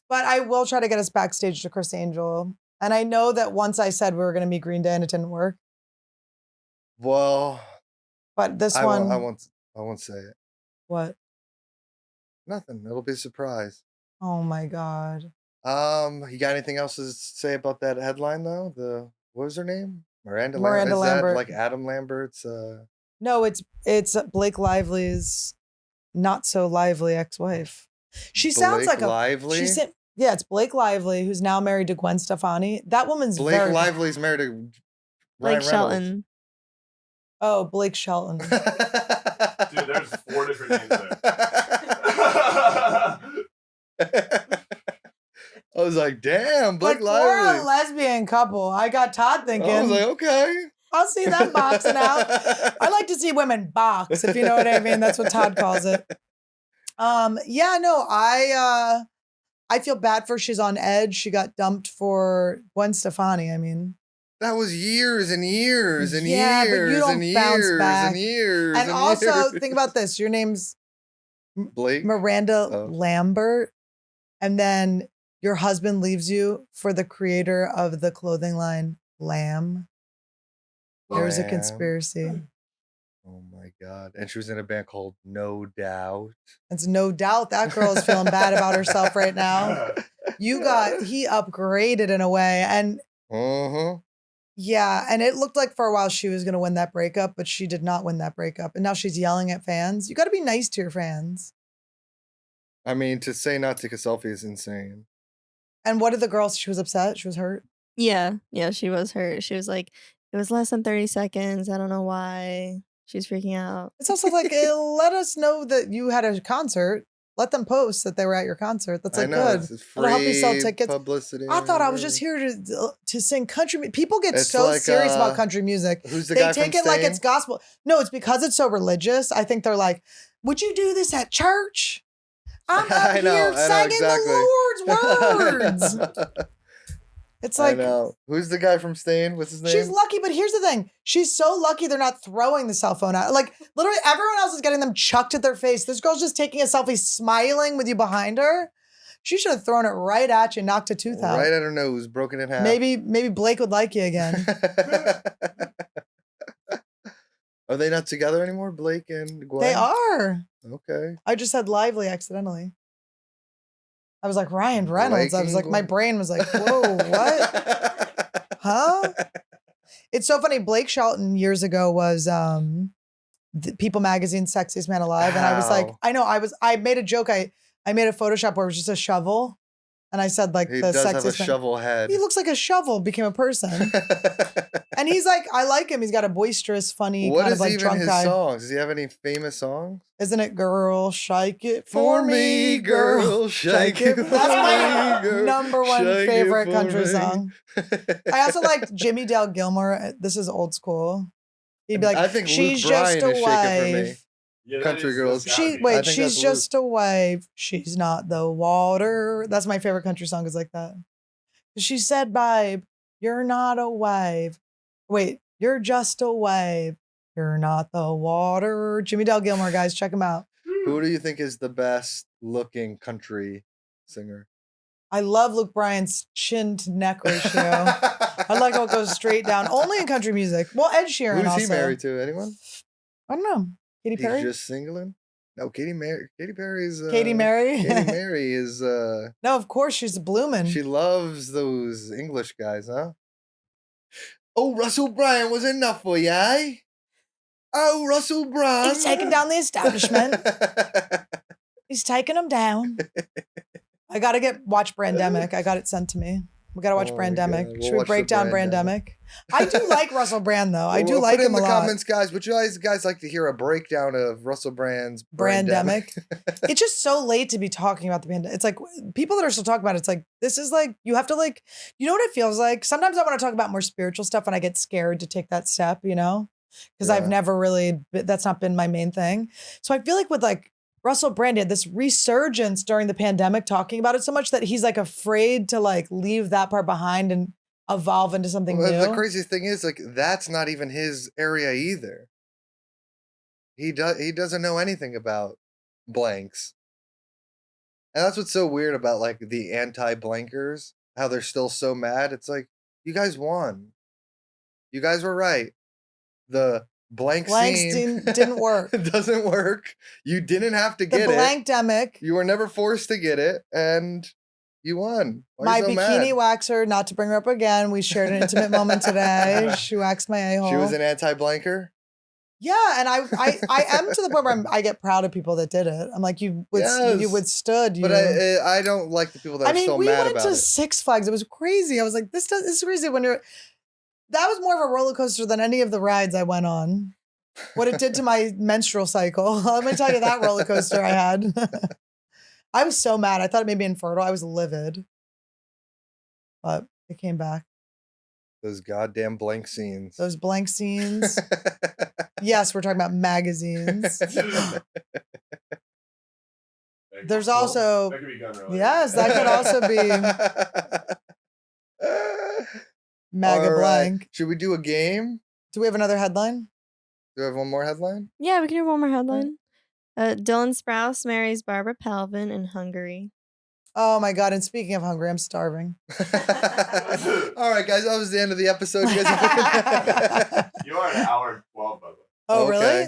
S1: But I will try to get us backstage to Chris Angel. And I know that once I said we were going to meet Green Day and it didn't work.
S2: Well,
S1: But this
S2: I
S1: one,
S2: won't say it.
S1: what?
S2: Nothing. It'll be a surprise.
S1: Oh my God.
S2: You got anything else to say about that headline though? What was her name? Miranda
S1: Miranda
S2: Lambert.
S1: Lambert.
S2: Like Adam Lambert's.
S1: No, it's Blake Lively's not so lively ex-wife. She sounds
S2: Blake
S1: like
S2: Lively?
S1: yeah, it's Blake Lively, who's now married to Gwen Stefani. That woman's
S2: Blake
S1: very
S2: Lively's married to Ryan
S5: Blake
S2: Reynolds.
S5: Shelton.
S1: Oh, Blake Shelton.
S3: Dude, there's 4 different names there.
S2: I was like, damn, Blake
S1: But for a
S2: Lively.
S1: lesbian couple, I got Todd thinking,
S2: I was like, okay.
S1: I'll see them boxing out. I like to see women box, if you know what I mean. That's what Todd calls it. Yeah, no, I feel bad for her. She's on edge. She got dumped for Gwen Stefani. I mean,
S2: That was years and years and
S1: Yeah, but you
S2: years
S1: don't
S2: and
S1: bounce
S2: years
S1: back.
S2: and years.
S1: and also
S2: years.
S1: think about this. Your name's
S2: Blake.
S1: Miranda
S2: Oh.
S1: Lambert, and then your husband leaves you for the creator of the clothing line Lamb. There's a
S2: Lamb.
S1: conspiracy.
S2: Oh my God. And she was in a band called No Doubt.
S1: It's no doubt that girl is feeling bad about herself right now. He upgraded in a way. And
S2: Uh-huh.
S1: yeah, and it looked like for a while she was going to win that breakup, but she did not win that breakup. And now she's yelling at fans. You got to be nice to your fans.
S2: I mean, to say not take a selfie is insane.
S1: And what did the girl, she was upset? She was hurt?
S5: Yeah, she was hurt. She was like, it was less than 30 seconds. I don't know why. She's freaking out.
S1: It's also like, let us know that you had a concert. Let them post that they were at your concert. That's like
S2: I know,
S1: good.
S2: It's
S1: It'll help you sell
S2: free
S1: tickets.
S2: publicity.
S1: I thought I was just here to sing country. People get
S2: It's
S1: so
S2: like,
S1: serious about country music.
S2: Who's the
S1: They
S2: guy
S1: take
S2: from
S1: it like
S2: Stain?
S1: it's gospel. No, it's because it's so religious. I think they're like, would you do this at church? I'm up
S2: I know,
S1: here
S2: I know,
S1: singing
S2: exactly.
S1: the Lord's words. It's
S2: I
S1: like,
S2: know. Who's the guy from Stain? What's his name?
S1: she's lucky, but here's the thing. She's so lucky they're not throwing the cell phone out. Like, literally, everyone else is getting them chucked at their face. This girl's just taking a selfie, smiling with you behind her. She should have thrown it right at you, knocked a tooth out.
S2: Right at her nose, broken in half.
S1: Maybe Blake would like you again.
S2: Are they not together anymore, Blake and Gwen?
S1: They are.
S2: Okay.
S1: I just said lively accidentally. I was like, Ryan Reynolds.
S2: Blake
S1: I was
S2: and
S1: like, my
S2: Gwen.
S1: brain was like, whoa, what? Huh? It's so funny. Blake Shelton years ago was People Magazine's Sexiest Man Alive. And I was like,
S2: Ow.
S1: I made a joke. I made a Photoshop where it was just a shovel. And I said like
S2: He
S1: the
S2: does have a
S1: sexiest man.
S2: shovel head.
S1: He looks like a shovel became a person. And he's like, I like him. He's got a boisterous, funny,
S2: What
S1: kind
S2: is
S1: of like
S2: even
S1: drunk
S2: his
S1: guy.
S2: songs? Does he have any famous songs?
S1: Isn't it girl, shake it for me, girl.
S2: shake it for
S1: That's my
S2: me, girl.
S1: number one
S2: Shake it
S1: favorite
S2: for
S1: country
S2: me.
S1: song. I also liked Jimmy Dale Gilmore. This is old school. He'd be like,
S2: I think
S1: she's
S2: Luke
S1: just
S2: Bryan
S1: a
S2: is shaking for me.
S1: wave.
S3: Yeah, that
S2: Country
S3: is-
S2: girls.
S3: that's gotta
S1: She
S3: be.
S2: I
S1: wait,
S2: think
S1: she's
S2: that's
S1: just a wave. She's not the water. That's my favorite country song is like that. She said, babe, you're not a wave. Wait, you're just a wave. You're not the water. Jimmy Dale Gilmore, guys, check him out.
S2: Who do you think is the best looking country singer?
S1: I love Luke Bryan's chin to neck ratio. I like how it goes straight down. Only in country music. Well, Ed Sheeran
S2: Who's
S1: also.
S2: he married to? Anyone?
S1: I don't know. Katy Perry?
S2: He's just singling? No, Katy Perry's
S1: Katy Mary?
S2: Katy Mary is
S1: No, of course she's blooming.
S2: she loves those English guys, huh? Oh, Russell Bryan was enough for you, eh? Oh, Russell Bryan.
S1: He's taking down the establishment. He's taking them down. I gotta watch Brandemic. I got it sent to me. We gotta watch
S2: Oh my
S1: Brandemic.
S2: God. We'll
S1: Should we
S2: watch
S1: break
S2: the
S1: down
S2: Brandemic.
S1: Brandemic? I do like Russell Brand though. I do
S2: Well,
S1: like
S2: put it
S1: him
S2: in
S1: a
S2: the
S1: lot.
S2: comments, guys. Would you guys like to hear a breakdown of Russell Brand's
S1: Brandemic. It's just so late to be talking about the pandemic. It's like people that are still talking about it, it's like this is like you have to like you know what it feels like? Sometimes I want to talk about more spiritual stuff and I get scared to take that step, you know? Because I've
S2: Yeah.
S1: never really that's not been my main thing. So I feel like with like Russell Brand had this resurgence during the pandemic talking about it so much that he's like afraid to like leave that part behind and evolve into something
S2: Well,
S1: new.
S2: the craziest thing is like that's not even his area either. He doesn't know anything about blanks. And that's what's so weird about like the anti-blankers, how they're still so mad. It's like, you guys won. You guys were right. The blanks scene
S1: didn't work.
S2: doesn't work. You didn't have to
S1: The
S2: get it.
S1: blankdemic.
S2: You were never forced to get it, and you won. Why
S1: My
S2: are you so
S1: bikini
S2: mad?
S1: waxer, not to bring her up again. We shared an intimate moment today. She waxed my a-hole.
S2: She was an anti-blanker?
S1: Yeah, and I am to the point where I get proud of people that did it. I'm like, you
S2: Yes.
S1: withstood.
S2: But I don't like the people that are still
S1: we
S2: mad
S1: went
S2: about
S1: to
S2: it.
S1: Six Flags. It was crazy. I was like, this is crazy. That was more of a roller coaster than any of the rides I went on. What it did to my menstrual cycle. Let me tell you that roller coaster I had. I was so mad. I thought it made me infertile. I was livid. But it came back.
S2: Those goddamn blank scenes.
S1: Those blank scenes. Yes, we're talking about magazines. There's also,
S3: That could be gun related.
S1: yes, that could also be MAGA
S2: All right.
S1: blank.
S2: Should we do a game?
S1: Do we have another headline?
S2: Do we have one more headline?
S5: Yeah, we can do one more headline. Dylan Sprouse marries Barbara Palvin in Hungary.
S1: Oh my God. And speaking of hungry, I'm starving.
S2: All right, guys, that was the end of the episode. You guys
S3: You are an hour and 12, by the way.
S1: Oh,
S2: Okay.
S1: really?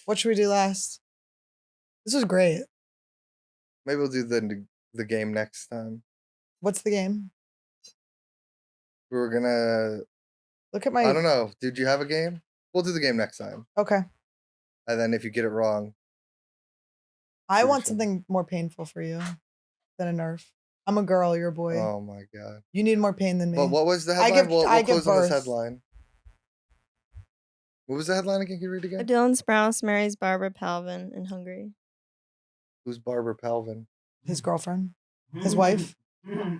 S1: What should we do last? This was great.
S2: Maybe we'll do the game next time.
S1: What's the game?
S2: We were gonna.
S1: Look at my.
S2: I don't know. Did you have a game? We'll do the game next time.
S1: Okay.
S2: And then if you get it wrong,
S1: I
S2: Sure,
S1: want
S2: sure.
S1: something more painful for you than a Nerf. I'm a girl. You're a boy.
S2: oh my god.
S1: You need more pain than me.
S2: But what was the
S1: I
S2: headline?
S1: give-
S2: we'll
S1: I give
S2: close on this
S1: birth.
S2: headline. What was the headline again? Can you read again?
S5: Dylan Sprouse marries Barbara Palvin in Hungary.
S2: Who's Barbara Palvin?
S1: His girlfriend. His wife.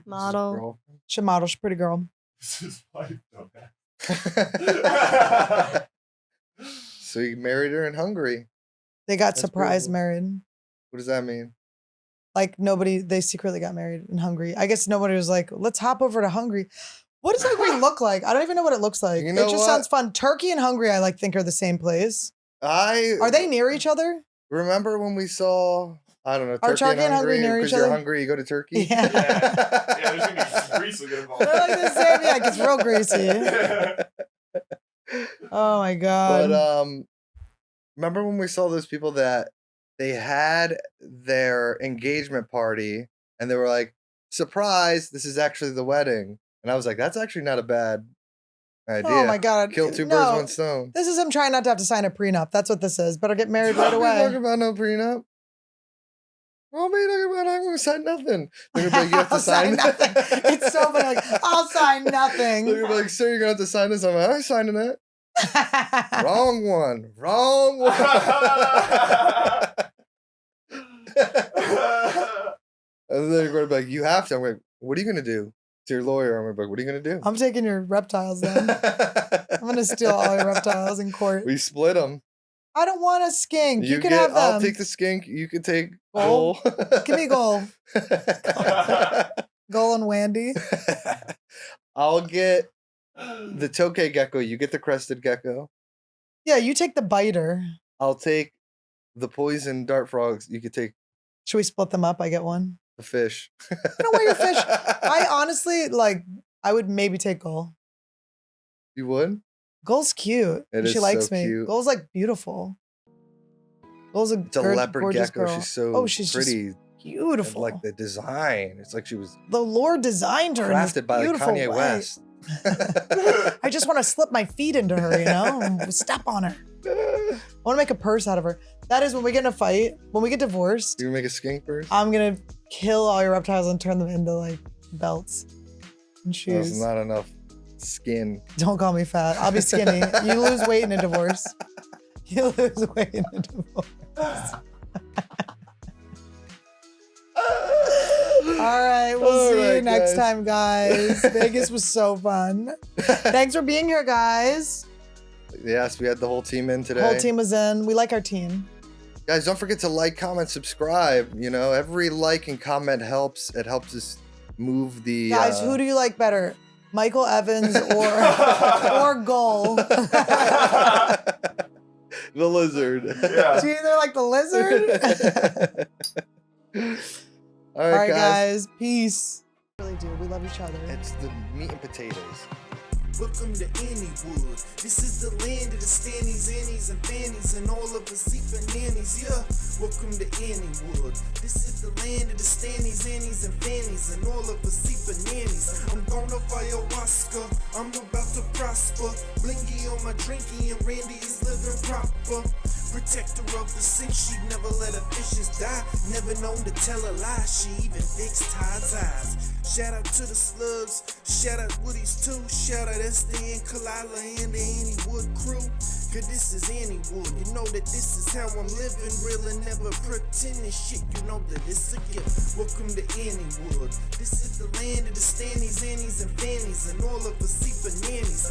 S5: Model.
S2: Girlfriend?
S1: She model. She's a pretty girl.
S3: This is life, okay.
S2: So he married her in Hungary.
S1: They got
S2: That's
S1: surprise
S2: beautiful.
S1: married.
S2: What does that mean?
S1: Like they secretly got married in Hungary. I guess nobody was like, let's hop over to Hungary. What does Hungary look like? I don't even know what it looks like.
S2: You
S1: It
S2: know
S1: just
S2: what?
S1: sounds fun. Turkey and Hungary, I think are the same place. Are they near each other?
S2: Remember when we saw, I don't know,
S1: Are
S2: Turkey and Hungary
S1: near
S2: because
S1: each
S2: you're
S1: other?
S2: hungry, you go to Turkey?
S1: Yeah.
S3: Yeah, there's going to be grease involved.
S1: They're like the same. Yeah, it gets real greasy. Oh my God.
S2: But remember when we saw those people that they had their engagement party and they were like, surprise, this is actually the wedding. And I was like, that's actually not a bad idea.
S1: Oh my God.
S2: Kill two birds,
S1: No,
S2: one stone.
S1: This is him trying not to have to sign a prenup. That's what this is. Better get married right
S2: We're talking
S1: away.
S2: about no prenup. What are you talking about? I'm going to sign nothing. They're gonna be like, you have to
S1: I'll sign
S2: sign
S1: nothing. It's so funny. Like, I'll sign nothing.
S2: They're gonna be like, sir, you're going to have to sign this. I'm like, I'm signing that. Wrong one. Wrong one. And then they're going to be like, you have to. I'm like, what are you going to do? To your lawyer. I'm like, what are you going to do?
S1: I'm taking your reptiles then. I'm going to steal all your reptiles in court.
S2: We split them.
S1: I don't want a skink. You can have them.
S2: I'll take the skink. You can take
S1: Goal?
S2: Goal.
S1: Give me Goal. Goal and Wandy.
S2: I'll get the tokay gecko. You get the crested gecko.
S1: Yeah, you take the biter.
S2: I'll take the poison dart frogs. You could take.
S1: Should we split them up? I get one.
S2: The fish.
S1: don't wear your fish. I honestly, like, I would maybe take Gull.
S2: You would?
S1: Gull's cute.
S2: It
S1: She
S2: is
S1: likes
S2: so
S1: me.
S2: cute.
S1: Gull's like beautiful. Gull's a,
S2: It's a leopard
S1: gorgeous
S2: gecko.
S1: girl.
S2: She's so
S1: Oh, she's just
S2: pretty.
S1: beautiful.
S2: And like the design. It's like she was
S1: The Lord designed her in this
S2: crafted by like
S1: beautiful
S2: Kanye
S1: way.
S2: West.
S1: I just want to slip my feet into her, you know, and step on her. I want to make a purse out of her. That is when we get in a fight, when we get divorced,
S2: You make a skink purse?
S1: I'm gonna kill all your reptiles and turn them into like belts and
S2: There's
S1: shoes.
S2: not enough skin.
S1: Don't call me fat. I'll be skinny. You lose weight in a divorce. You lose weight in a divorce. All right, we'll see you next time, guys. Vegas was so fun. Thanks for being here, guys.
S2: Yes, we had the whole team in today.
S1: Whole team was in. We like our team.
S2: Guys, don't forget to like, comment, subscribe. You know, every like and comment helps. It helps us move the.
S1: Guys, who do you like better? Michael Evans or Gull?
S2: The lizard.
S4: Yeah.
S1: Do you either like the lizard?
S2: All right,
S1: guys. Peace. Really do. We love each other.
S2: It's the meat and potatoes.
S6: Welcome to Anniewood. This is the land of the Stannies, Annies, and Fannies, and all of the Seeper nannies. Yeah, welcome to Anniewood. This is the land of the Stannies, Annies, and Fannies, and all of the Seeper nannies. I'm gonna ayahuasca. I'm about to prosper. Blingy on my drinky, and Randy is living proper. Protector of the sick, she never let her fishes die. Never known to tell a lie, she even fixed Todd's eyes. Shout out to the slugs, shout out Woody's too. Shout out Esther and Kalila and the Anniewood crew. Cause this is Anniewood, you know that this is how I'm living. Real and never pretending shit, you know that it's a gift. Welcome to Anniewood. This is the land of the Stannies, Annies, and Fannies, and all of the Seeper nannies.